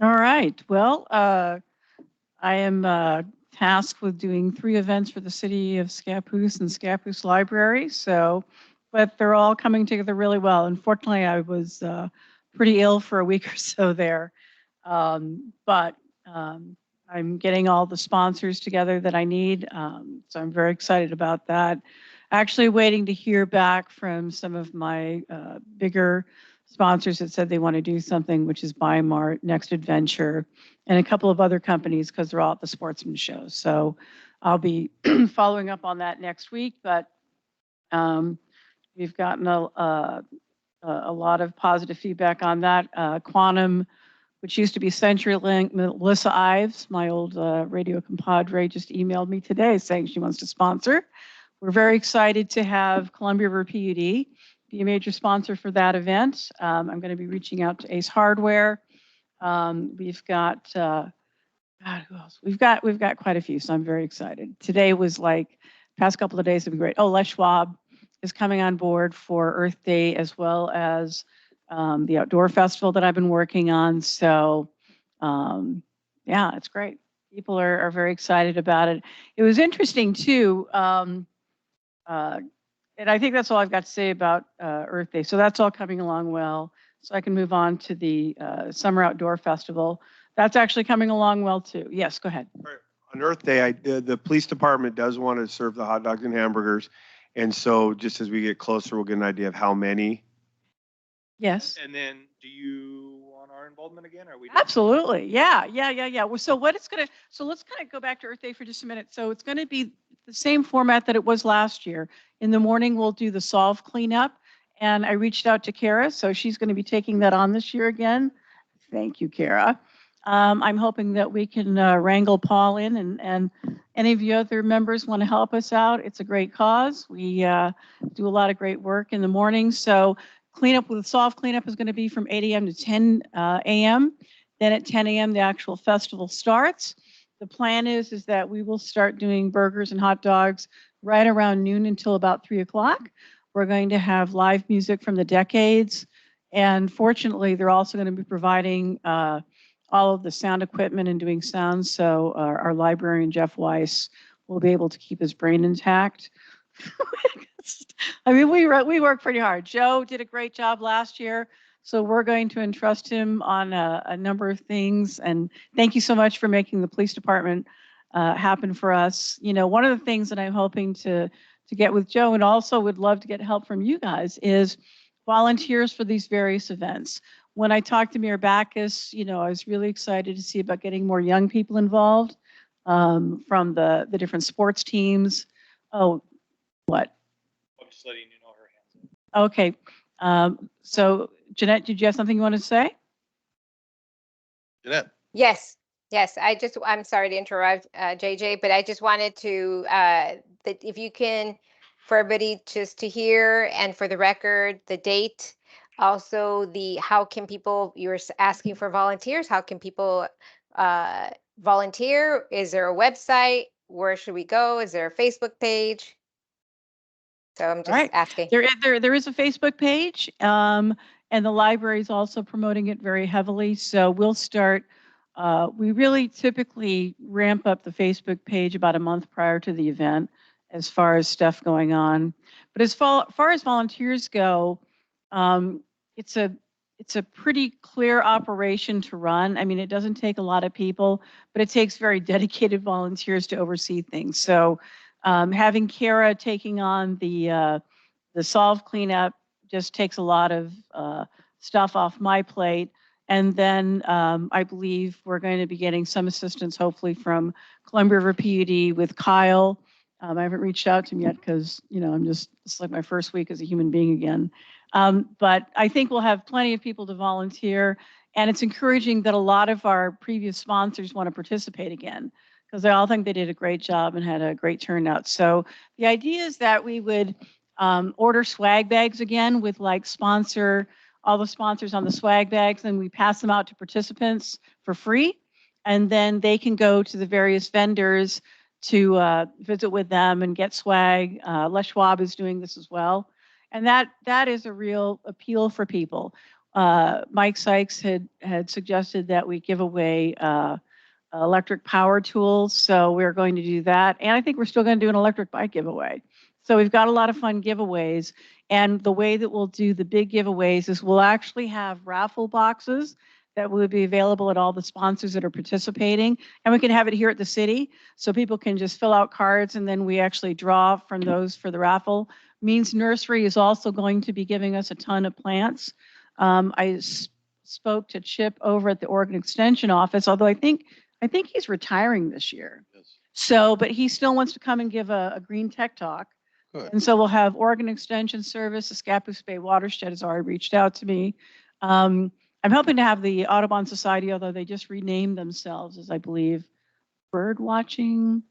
All right. Well, I am tasked with doing 3 events for the city of Scappoose and Scappoose Library. So, but they're all coming together really well. Unfortunately, I was pretty ill for a week or so there. But I'm getting all the sponsors together that I need. So I'm very excited about that. Actually waiting to hear back from some of my bigger sponsors that said they want to do something, which is Bimart, Next Adventure, and a couple of other companies because they're all at the sportsman show. So I'll be following up on that next week, but we've gotten a lot of positive feedback on that. Quantum which used to be CenturyLink. Melissa Ives, my old radio compadre, just emailed me today saying she wants to sponsor. We're very excited to have Columbia River PUD be a major sponsor for that event. I'm going to be reaching out to Ace Hardware. We've got, God, who else? We've got quite a few, so I'm very excited. Today was like, past couple of days have been great. Oh, Les Schwab is coming on board for Earth Day, as well as the outdoor festival that I've been working on. So, yeah, it's great. People are very excited about it. It was interesting too. And I think that's all I've got to say about Earth Day. So that's all coming along well. So I can move on to the Summer Outdoor Festival. That's actually coming along well too. Yes, go ahead. On Earth Day, the police department does want to serve the hot dogs and hamburgers. And so just as we get closer, we'll get an idea of how many. Yes. And then do you want our involvement again? Or are we? Absolutely. Yeah. Well, so what it's going to, so let's kind of go back to Earth Day for just a minute. So it's going to be the same format that it was last year. In the morning, we'll do the solve cleanup. And I reached out to Kara, so she's going to be taking that on this year again. Thank you, Kara. I'm hoping that we can wrangle Paul in, and any of you other members want to help us out. It's a great cause. We do a lot of great work in the morning. So cleanup with solve cleanup is going to be from 8 a.m. to 10 a.m. Then at 10 a.m. the actual festival starts. The plan is that we will start doing burgers and hot dogs right around noon until about 3 o'clock. We're going to have live music from the decades. And fortunately, they're also going to be providing all of the sound equipment and doing sound. So our librarian, Jeff Weiss, will be able to keep his brain intact. I mean, we work pretty hard. Joe did a great job last year. So we're going to entrust him on a number of things. And thank you so much for making the police department happen for us. You know, one of the things that I'm hoping to get with Joe, and also would love to get help from you guys, is volunteers for these various events. When I talked to Mayor Backus, you know, I was really excited to see about getting more young people involved from the different sports teams. Oh, what? I'm just letting you know her hands. Okay. So Jeanette, did you have something you wanted to say? Jeanette? Yes, I'm sorry to interrupt, JJ, but I just wanted to, that if you can, for everybody just to hear and for the record, the date, also how can people, you were asking for volunteers, how can people volunteer? Is there a website? Where should we go? Is there a Facebook page? So I'm just asking. There is a Facebook page, and the library is also promoting it very heavily. So we'll start. We really typically ramp up the Facebook page about a month prior to the event, as far as stuff going on. But as far as volunteers go, it's a pretty clear operation to run. I mean, it doesn't take a lot of people, but it takes very dedicated volunteers to oversee things. So having Kara taking on the solve cleanup just takes a lot of stuff off my plate. And then I believe we're going to be getting some assistance, hopefully, from Columbia River PUD with Kyle. I haven't reached out to him yet because, you know, it's like my first week as a human being again. But I think we'll have plenty of people to volunteer. And it's encouraging that a lot of our previous sponsors want to participate again, because I all think they did a great job and had a great turnout. So the idea is that we would order swag bags again with like all the sponsors on the swag bags, and we pass them out to participants for free. And then they can go to the various vendors to visit with them and get swag. Les Schwab is doing this as well. And that is a real appeal for people. Mike Sykes had suggested that we give away electric power tools. So we're going to do that. And I think we're still going to do an electric bike giveaway. So we've got a lot of fun giveaways. And the way that we'll do the big giveaways is we'll actually have raffle boxes that will be available at all the sponsors that are participating. And we can have it here at the city. So people can just fill out cards, and then we actually draw from those for the raffle. Means Nursery is also going to be giving us a ton of plants. I spoke to Chip over at the Oregon Extension office, although I think he's retiring this year. Yes. So, but he still wants to come and give a green tech talk. Good. And so we'll have Oregon Extension Service, the Scappoose Bay Watershed has already reached out to me. I'm hoping to have the Audubon Society, although they just renamed themselves as, I believe, Bird Watching.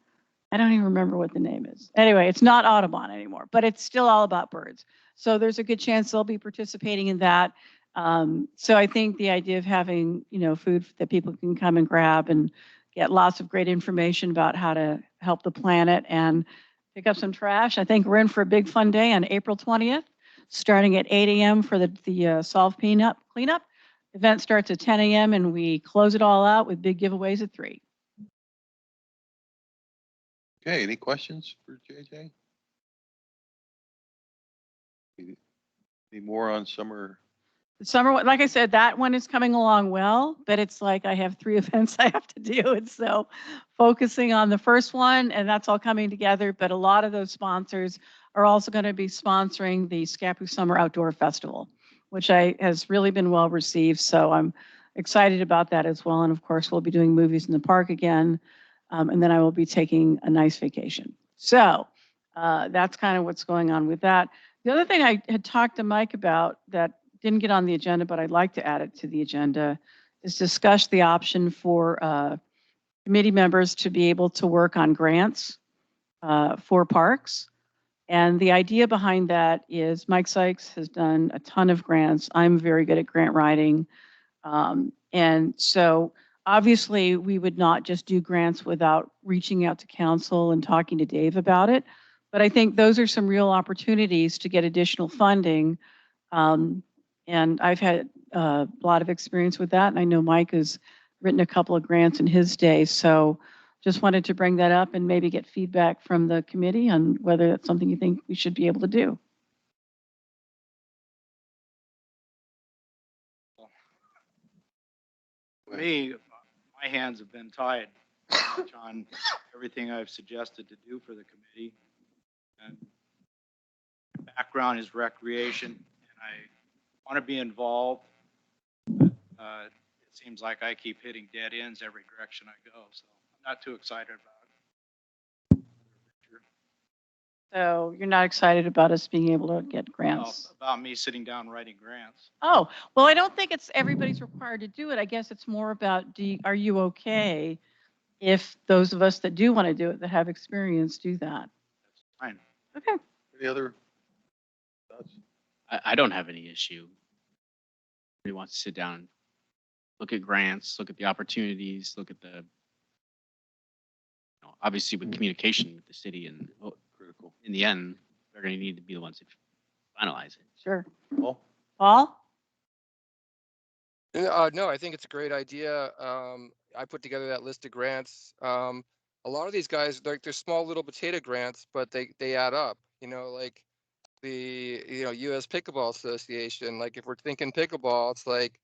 I don't even remember what the name is. Anyway, it's not Audubon anymore, but it's still all about birds. So there's a good chance they'll be participating in that. So I think the idea of having, food that people can come and grab and get lots of great information about how to help the planet and pick up some trash. I think we're in for a big fun day on April 20th, starting at 8 a.m. for the Solve Cleanup. Event starts at 10 a.m. and we close it all out with big giveaways at 3. Okay, any questions for JJ? Any more on summer? The summer, like I said, that one is coming along well, but it's like I have 3 events I have to do. And so focusing on the first one, and that's all coming together. But a lot of those sponsors are also going to be sponsoring the Scappoose Summer Outdoor Festival, which has really been well received. So I'm excited about that as well. And of course, we'll be doing movies in the park again. And then I will be taking a nice vacation. So that's kind of what's going on with that. The other thing I had talked to Mike about that didn't get on the agenda, but I'd like to add it to the agenda, is discuss the option for committee members to be able to work on grants for parks. And the idea behind that is Mike Sykes has done a ton of grants. I'm very good at grant writing. And so obviously we would not just do grants without reaching out to council and talking to Dave about it. But I think those are some real opportunities to get additional funding. And I've had a lot of experience with that. And I know Mike has written a couple of grants in his day. So just wanted to bring that up and maybe get feedback from the committee on whether that's something you think we should be able to do. For me, my hands have been tied on everything I've suggested to do for the committee. And my background is recreation, and I want to be involved. But, it seems like I keep hitting dead ends every direction I go, so I'm not too excited about it. So you're not excited about us being able to get grants? About me sitting down writing grants. Oh, well, I don't think it's everybody's required to do it. I guess it's more about, are you okay if those of us that do want to do it, that have experience, do that? That's fine. Okay. Any other thoughts? I don't have any issue. Everybody wants to sit down, look at grants, look at the opportunities, look at the, obviously with communication with the city and Critical. in the end, they're going to need to be the ones that finalize it. Sure. Paul? Paul? No, I think it's a great idea. I put together that list of grants. A lot of these guys, they're small little potato grants, but they add up. Like the U.S. Pickleball Association. Like if we're thinking pickleball, it's like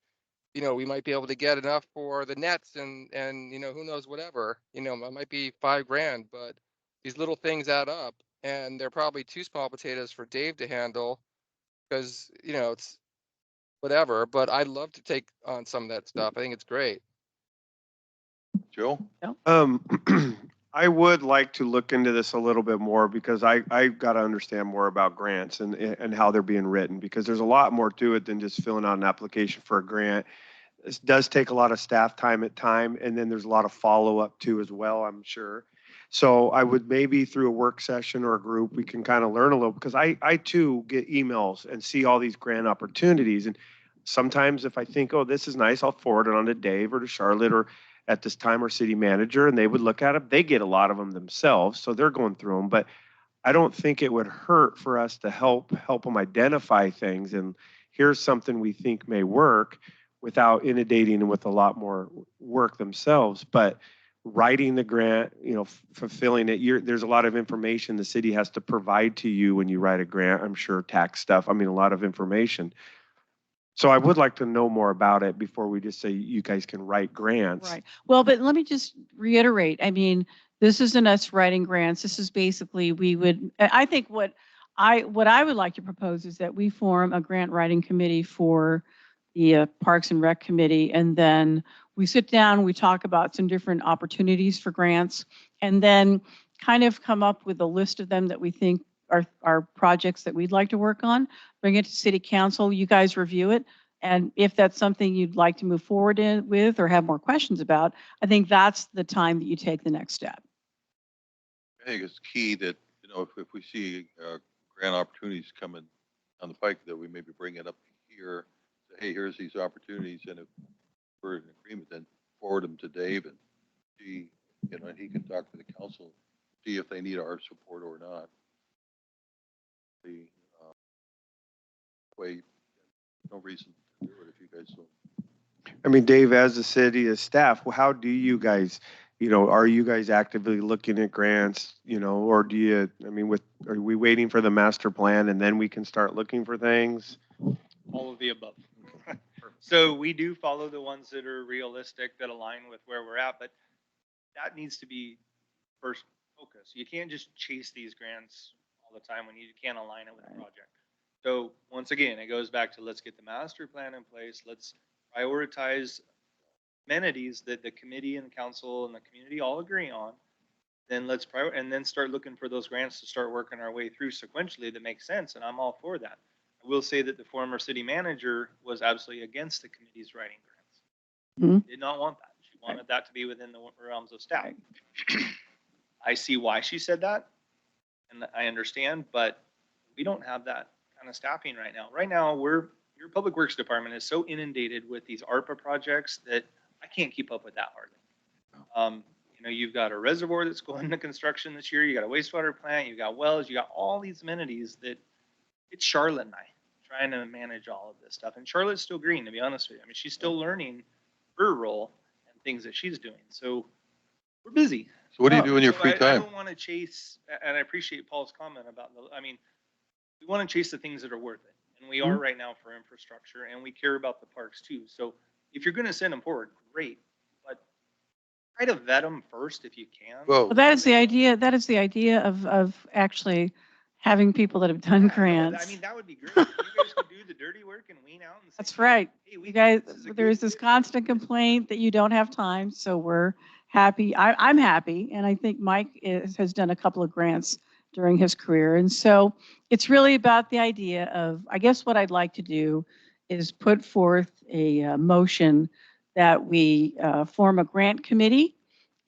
we might be able to get enough for the nets and who knows whatever. It might be $5,000, but these little things add up, and they're probably too small potatoes for Dave to handle because it's whatever, but I'd love to take on some of that stuff. I think it's great. Joe? I would like to look into this a little bit more because I got to understand more about grants and how they're being written, because there's a lot more to it than just filling out an application for a grant. This does take a lot of staff time at time, and then there's a lot of follow-up too as well, I'm sure. So I would maybe through a work session or a group, we can kind of learn a little, because I too get emails and see all these grant opportunities. And sometimes if I think, oh, this is nice, I'll forward it on to Dave or to Charlotte or at this time our city manager, and they would look at them. They get a lot of them themselves, so they're going through them. But I don't think it would hurt for us to help them identify things. And here's something we think may work without inundating them with a lot more work themselves. But writing the grant, fulfilling it, there's a lot of information the city has to provide to you when you write a grant. I'm sure tax stuff. I mean, a lot of information. So I would like to know more about it before we just say you guys can write grants. Right. Well, but let me just reiterate. I mean, this isn't us writing grants. This is basically I think what I would like to propose is that we form a grant writing committee for the Parks and Rec Committee, and then we sit down, we talk about some different opportunities for grants, and then kind of come up with a list of them that we think are projects that we'd like to work on, bring it to city council, you guys review it, And if that's something you'd like to move forward with or have more questions about, I think that's the time that you take the next step. I think it's key that, if we see grant opportunities coming on the pike, that we maybe bring it up here. Say, hey, here's these opportunities, and if we're in agreement, then forward them to Dave and see, and he can talk to the council, see if they need our support or not. The way, no reason to do it if you guys don't. I mean, Dave, as a city, as staff, how do you guys, are you guys actively looking at grants, or do you, I mean, are we waiting for the master plan and then we can start looking for things? All of the above. So we do follow the ones that are realistic, that align with where we're at, but that needs to be first focus. You can't just chase these grants all the time when you can't align it with the project. So once again, it goes back to, let's get the master plan in place. Let's prioritize amenities that the committee and the council and the community all agree on. Then and then start looking for those grants to start working our way through sequentially that makes sense. And I'm all for that. I will say that the former city manager was absolutely against the committee's writing grants. Mhm. Did not want that. She wanted that to be within the realms of staff. Right. I see why she said that, and I understand, but we don't have that kind of staffing right now. Right now, your public works department is so inundated with these ARPA projects that I can't keep up with that hardly. You've got a reservoir that's going into construction this year. You got a wastewater plant. You got wells. You got all these amenities that it's Charlotte and I trying to manage all of this stuff. And Charlotte's still green, to be honest with you. I mean, she's still learning her role and things that she's doing. So we're busy. So what do you do in your So free I time? don't want to chase, and I appreciate Paul's comment about we want to chase the things that are worth it. And we are right now for infrastructure, and we care about the parks too. So if you're going to send them forward, great. But try to vet them first if you can. Well, Well, that is the idea. That is the idea of actually having people that have done Yeah, grants. I mean, that would be great. You guys could do the dirty work and wean out and say, That's right. hey, You guys, this is a there good is this fit. constant complaint that you don't have time, so we're happy. I'm happy, and I think Mike has done a couple of grants during his career. And so it's really about the idea of, I guess what I'd like to do is put forth a motion that we form a grant committee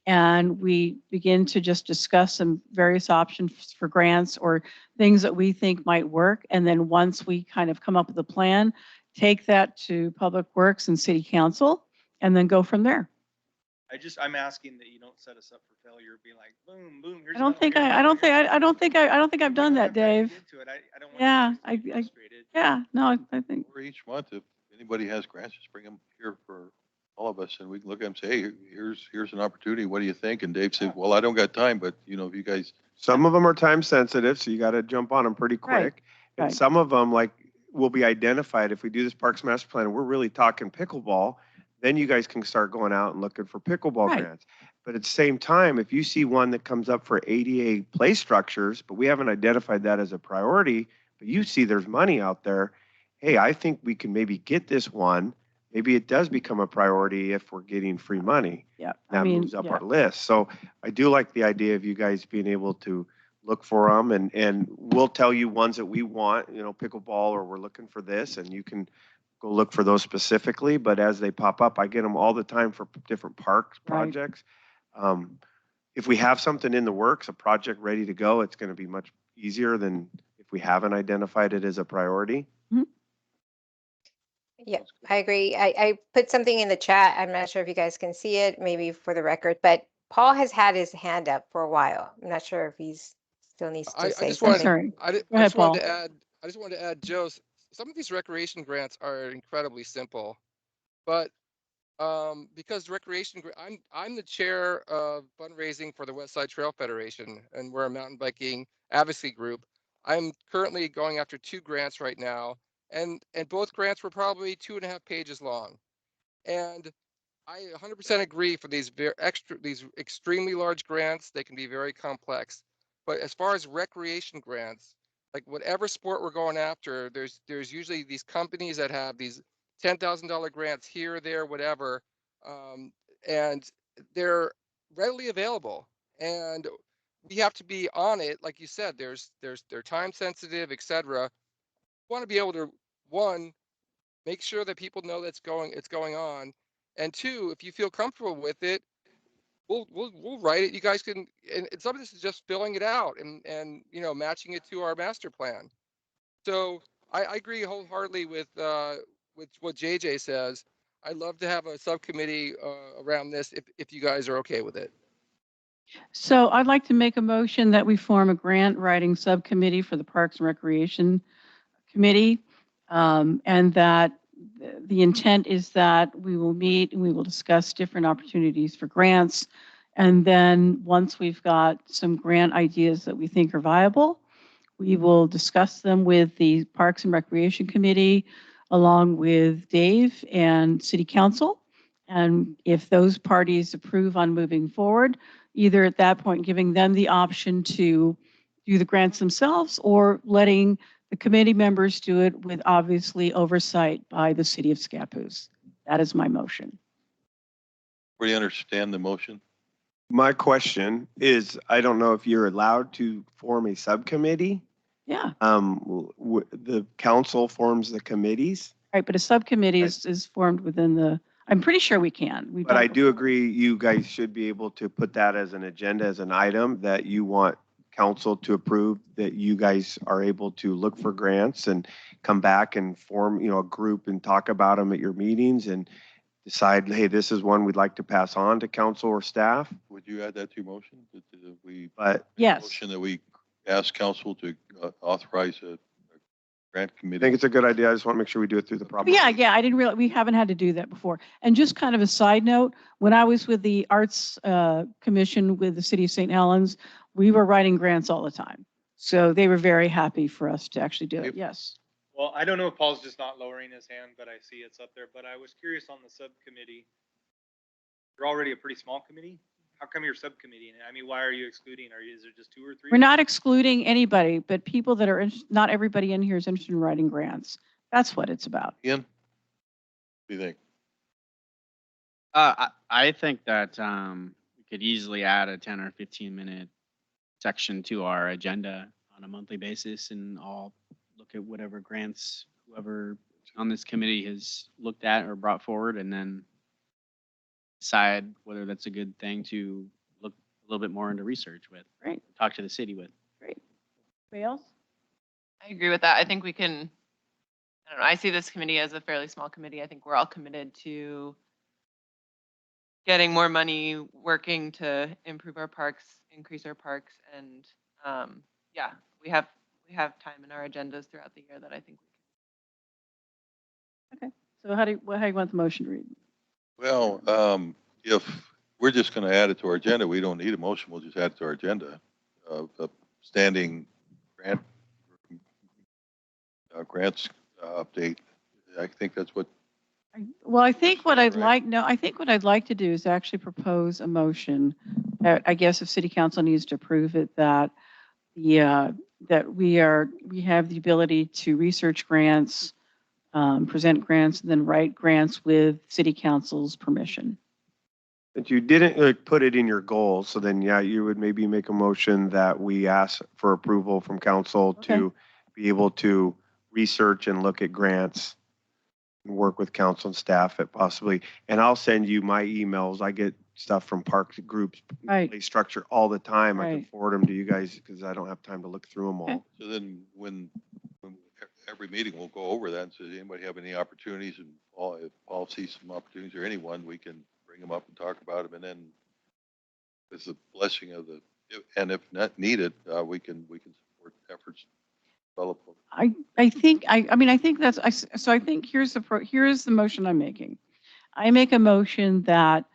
and we begin to just discuss some various options for grants or things that we think might work. And then once we kind of come up with a plan, take that to Public Works and City Council and then go from there. I'm asking that you don't set us up for failure, be like, boom, boom, here's. I don't think I've done that, Dave. I don't want Yeah, you to be frustrated. yeah, no, I think, or each month, if anybody has grants, just bring them here for all of us, and we can look at them and say, hey, here's an opportunity. What do you think? And Dave said, well, I don't got time, but if you guys. Some of them are time sensitive, so you got to jump on them pretty quick. Right, And right. some of them, like, will be identified. If we do this Parks Master Plan, we're really talking pickleball, then you guys can start going out and looking for pickleball Right. grants. But at the same time, if you see one that comes up for ADA play structures, but we haven't identified that as a priority, but you see there's money out there, hey, I think we can maybe get this one. Maybe it does become a priority if we're getting free money. Yeah, That moves up our list. So I do like the idea of you guys being able to look for them, and we'll tell you ones that we want, pickleball, or we're looking for this, and you can go look for those specifically. But as they pop up, I get them all the time for different parks Right. projects. If we have something in the works, a project ready to go, it's going to be much easier than if we haven't identified it as a priority. Yeah, I agree. I put something in the chat. I'm not sure if you guys can see it, maybe for the record, but Paul has had his hand up for a while. I'm not sure if he's still needs to I say just I'm wanted, something. sorry. I ahead, just wanted Paul. to add, Joe, some of these recreation grants are incredibly simple, but because I'm the chair of fundraising for the West Side Trail Federation, and we're a mountain biking advocacy group. I'm currently going after 2 grants right now, and both grants were probably 2.5 pages long. And I 100% agree for these these extremely large grants, they can be very complex. But as far as recreation grants, like whatever sport we're going after, there's usually these companies that have these $10,000 grants here, there, whatever, and they're readily available. And we have to be on it, like you said. They're time sensitive, etc. Want to be able to, one, Make sure that people know it's going on. And two, if you feel comfortable with it, we'll write it. You guys can, and some of this is just filling it out and you know, matching it to our master plan. So I agree wholeheartedly with what JJ says. I'd love to have a subcommittee around this if you guys are okay with it. So I'd like to make a motion that we form a grant writing subcommittee for the Parks and Recreation Committee. And that the intent is that we will meet and we will discuss different opportunities for grants. And then once we've got some grant ideas that we think are viable, we will discuss them with the Parks and Recreation Committee, along with Dave and City Council. And if those parties approve on moving forward, either at that point giving them the option to do the grants themselves or letting the committee members do it with obviously oversight by the city of Scappoose. That is my motion. Do you understand the motion? My question is, I don't know if you're allowed to form a subcommittee. Yeah, The council forms the committees, right, but a subcommittee is formed within the, I'm pretty sure we can. We've but done I it do before. agree you guys should be able to put that as an agenda, as an item that you want council to approve, that you guys are able to look for grants and come back and form, you know, a group and talk about them at your meetings and decide, hey, this is one we'd like to pass on to council or staff. Would you add that to your motion? That we But Yes. motion that we ask council to authorize a grant I committee? think it's a good idea. I just want to make sure we do it through the proper. Yeah, I didn't realize, we haven't had to do that before. And just kind of a side note, when I was with the Arts Commission with the City of St. Helens, we were writing grants all the time. So they were very happy for us to actually do it, yes. Well, I don't know if Paul's just not lowering his hand, but I see it's up there. But I was curious on the subcommittee. You're already a pretty small committee. How come you're subcommittee? I mean, why are you excluding? Is there just 2 or 3? We're not excluding anybody, but people that are, not everybody in here is interested in writing grants. That's what it's about. Ian? What do you think? I think that we could easily add a 10 or 15-minute section to our agenda on a monthly basis, and I'll look at whatever grants whoever on this committee has looked at or brought forward, and then decide whether that's a good thing to look a little bit more into research with. Great. Talk to the city with. Great. Anybody else? I agree with that. I think we can, I don't know, I see this committee as a fairly small committee. I think we're all committed to getting more money, working to improve our parks, increase our parks, and yeah, we have time in our agendas throughout the year that I think we can. Okay. So how do you want the motion to read? Well, if we're just going to add it to our agenda, we don't need a motion. We'll just add it to our agenda. The standing grants update. I think that's what. Well, I think what I'd Right. I think what I'd like to do is actually propose a motion that I guess if city council needs to approve it, that that we have the ability to research grants, present grants, and then write grants with city council's permission. But you didn't put it in your goals, so then, yeah, you would maybe make a motion that we ask for approval from council to be able to research and look at grants and work with council and staff at possibly, and I'll send you my emails. I get stuff from parks groups, Right. play structure all the time. I can Right. forward them to you guys because I don't have time to look through them all. Okay. So then when every meeting, we'll go over that and say, does anybody have any opportunities? And if Paul sees some opportunities or anyone, we can bring them up and talk about them. And then with the blessing of and if not needed, we can support efforts to develop them. I think that's, so I think here's the motion I'm making. I make a motion that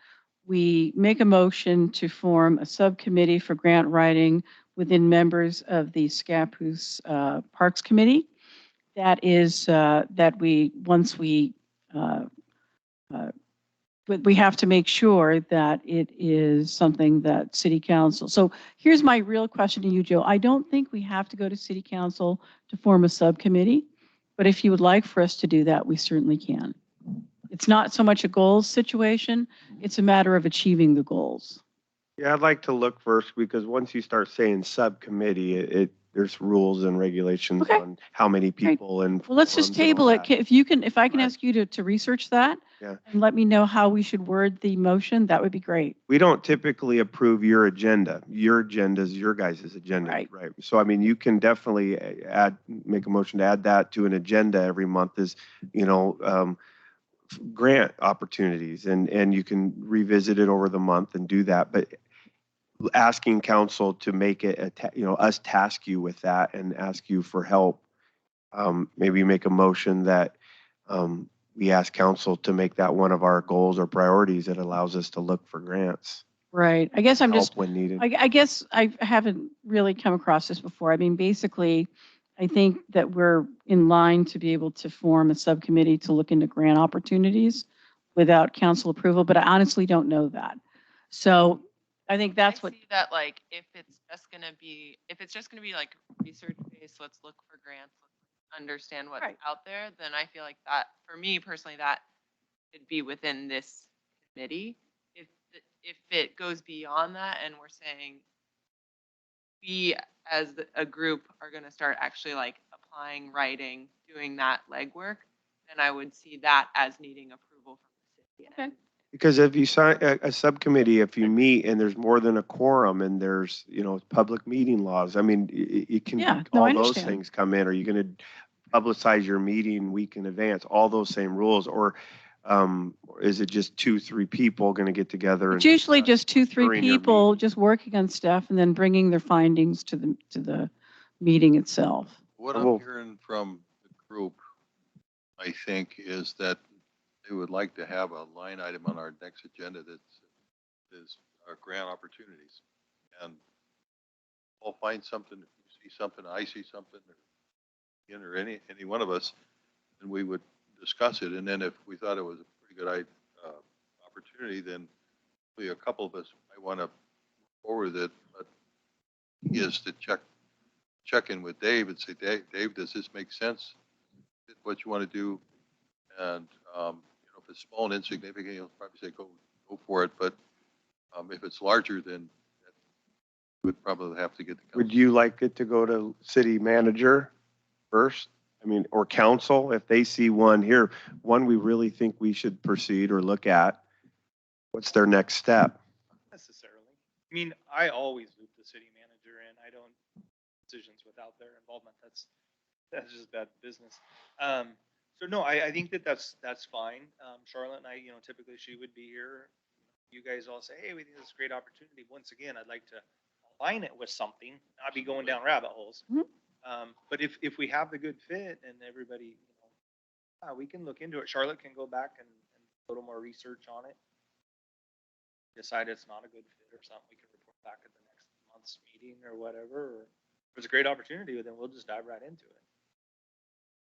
we make a motion to form a subcommittee for grant writing within members of the Scappoose Parks Committee. That is, that once we have to make sure that it is something that city council. So here's my real question to you, Joe. I don't think we have to go to city council to form a subcommittee, but if you would like for us to do that, we certainly can. It's not so much a goals situation, it's a matter of achieving the goals. Yeah, I'd like to look first because once you start saying subcommittee, there's rules and regulations Okay. on how many people and. Well, let's just forums and all table it. that. If you can, if I can Right. ask you to research that. Yeah. And let me know how we should word the motion, that would be great. We don't typically approve your agenda. Your agenda is your guys' agenda, Right. right? So I mean, you can definitely make a motion to add that to an agenda every month is, grant opportunities and you can revisit it over the month and do that. But asking council to make it, us task you with that and ask you for help. Maybe make a motion that we ask council to make that one of our goals or priorities that allows us to look for grants. Right. I guess I'm just, Help when needed. I guess I haven't really come across this before. I mean, basically, I think that we're in line to be able to form a subcommittee to look into grant opportunities without council approval, but I honestly don't know that. So I think that's I what, see that, like, if it's just gonna be like research based, let's look for grants, let's understand what's Right. out there, then I feel like that, for me personally, that should be within this committee. If it goes beyond that and we're saying we as a group are gonna start actually like applying, writing, doing that legwork, then I would see that as needing approval from the city. Okay. Because if you sign a subcommittee, if you meet and there's more than a quorum and there's, public meeting laws, I mean, it can, Yeah, no, I all those understand. things come in. Are you going to publicize your meeting week in advance? All those same rules, or is it just 2-3 people going to get together? It's and usually discuss just 2-3 during your people meeting? just working on stuff and then bringing their findings to the meeting itself. What Well- I'm hearing from the group, I think, is that they would like to have a line item on our next agenda is our grant opportunities. And I'll find something, if you see something, I see something, or any one of us, then we would discuss it. And then if we thought it was a pretty good opportunity, then we, a couple of us might want to forward it, but is to check in with Dave and say, Dave, does this make sense? Is it what you want to do? And, if it's small and insignificant, you'll probably say, go for it. But if it's larger, then we'd probably have to get the council. Would you like it to go to city manager first? I mean, or council, if they see one we really think we should proceed or look at, what's their next step? Necessarily. I mean, I always loop the city manager in. I don't decisions without their involvement. That's just bad business. So no, I think that's fine. Charlotte and I, typically she would be here. You guys all say, hey, we think this is a great opportunity. Once again, I'd like to align it with something, not be going down rabbit holes. Mhm. But if we have the good fit and everybody, we can look into it. Charlotte can go back and do a little more research on it. Decide it's not a good fit or something, we can report back at the next month's meeting or whatever. Or if it's a great opportunity, then we'll just dive right into it.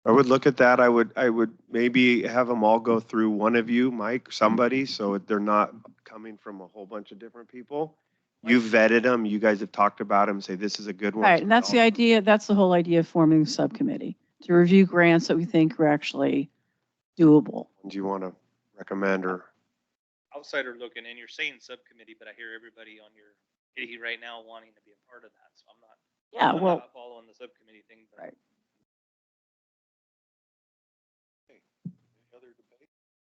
I would look at that. I would maybe have them all go through one of you, Mike, somebody, so they're not coming from a whole bunch of different people. You've vetted them. You guys have talked about them, say this is a good one. Right, so and that's the idea, that's the whole idea of forming the subcommittee, to review grants that we think are actually doable. Do you want to recommend or? Outsider looking in, you're saying subcommittee, but I hear everybody on your kitty right now wanting to be a part of that. So I'm Yeah, well, not following the subcommittee thing. But right. Any other debate?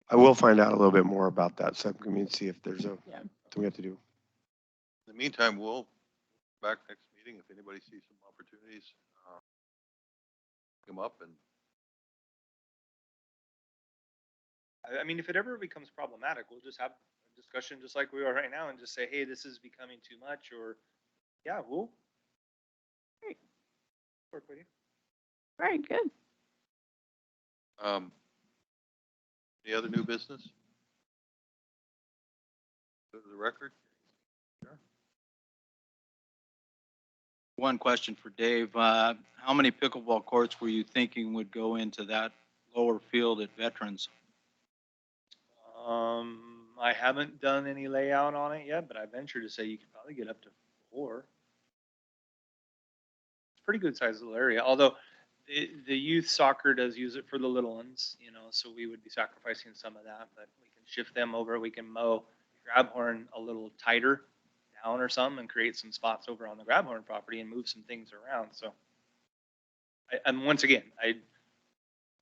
I will find out a little bit more about that subcommittee and see if there's Yeah. something we have to do. In the meantime, we'll back next meeting. If anybody sees some opportunities, come up and I mean, if it ever becomes problematic, we'll just have a discussion just like we are right now and just say, hey, this is becoming too much, or yeah, we'll work with you. Right, good. any other new business? Go to the record. One question for Dave. How many pickleball courts were you thinking would go into that lower field at Veterans? I haven't done any layout on it yet, but I venture to say you could probably get up to 4. It's a pretty good sized little area, although the youth soccer does use it for the little ones, so we would be sacrificing some of that, but we can shift them over. We can mow Grabhorn a little tighter to town or something and create some spots over on the Grabhorn property and move some things around. So and once again, I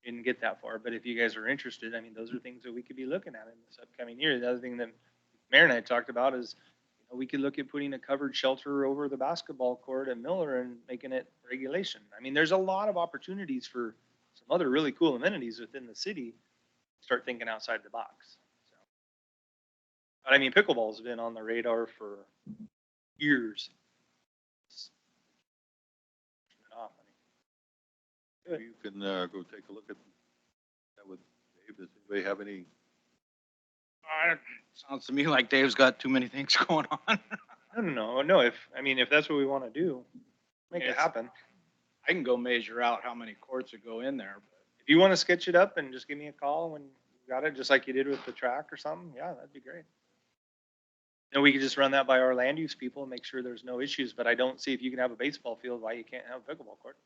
didn't get that far, but if you guys are interested, I mean, those are things that we could be looking at in this upcoming year. The other thing that Mayor and I talked about is, you know, we could look at putting a covered shelter over the basketball court at Miller and making it regulation. I mean, there's a lot of opportunities for some other really cool amenities within the city. Start thinking outside the box. So, but I mean, pickleball's been on the radar for years. It's been off. I mean, You can go take a look at that with Dave. Does anybody have any? Sounds to me like Dave's got too many things going on. No. If that's what we want to do, make it Yes. happen. I can go measure out how many courts would go in there, but If you want to sketch it up and just give me a call when you got it, just like you did with the track or something, yeah, that'd be great. And we could just run that by our land use people and make sure there's no issues, but I don't see if you can have a baseball field, why you can't have a pickleball court.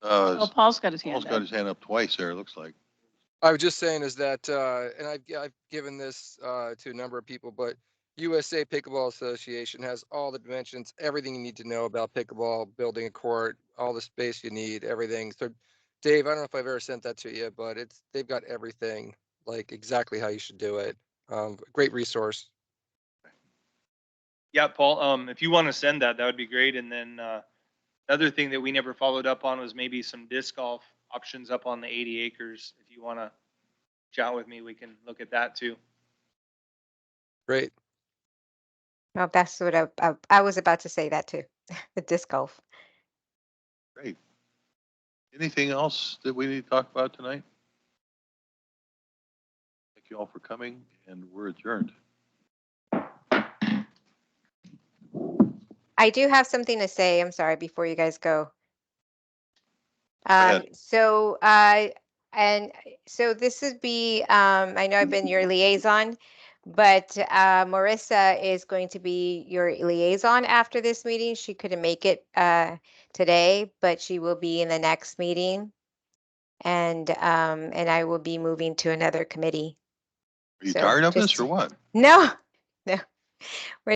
Oh, Paul's got his Paul's hand got up. his hand up twice there, it looks like. I was just saying is that, and I've given this to a number of people, but USA Pickleball Association has all the dimensions, everything you need to know about pickleball, building a court, all the space you need, everything. So Dave, I don't know if I've ever sent that to you, but they've got everything, like exactly how you should do it. Great resource. Yeah, Paul, if you want to send that, that would be great. And then, another thing that we never followed up on was maybe some disc golf options up on the 80 acres. If you want to chat with me, we can look at that too. No, Great. that's what I was about to say that too. The disc golf. Great. Anything else that we need to talk about tonight? Thank you all for coming, and we're adjourned. I do have something to say. I'm sorry, before you guys go. ahead. So this would be, I know I've been your liaison, but Marissa is going to be your liaison after this meeting. She couldn't make it today, but she will be in the next meeting. And I will be moving to another committee. Are you So tired of just- this or what? No, no. We're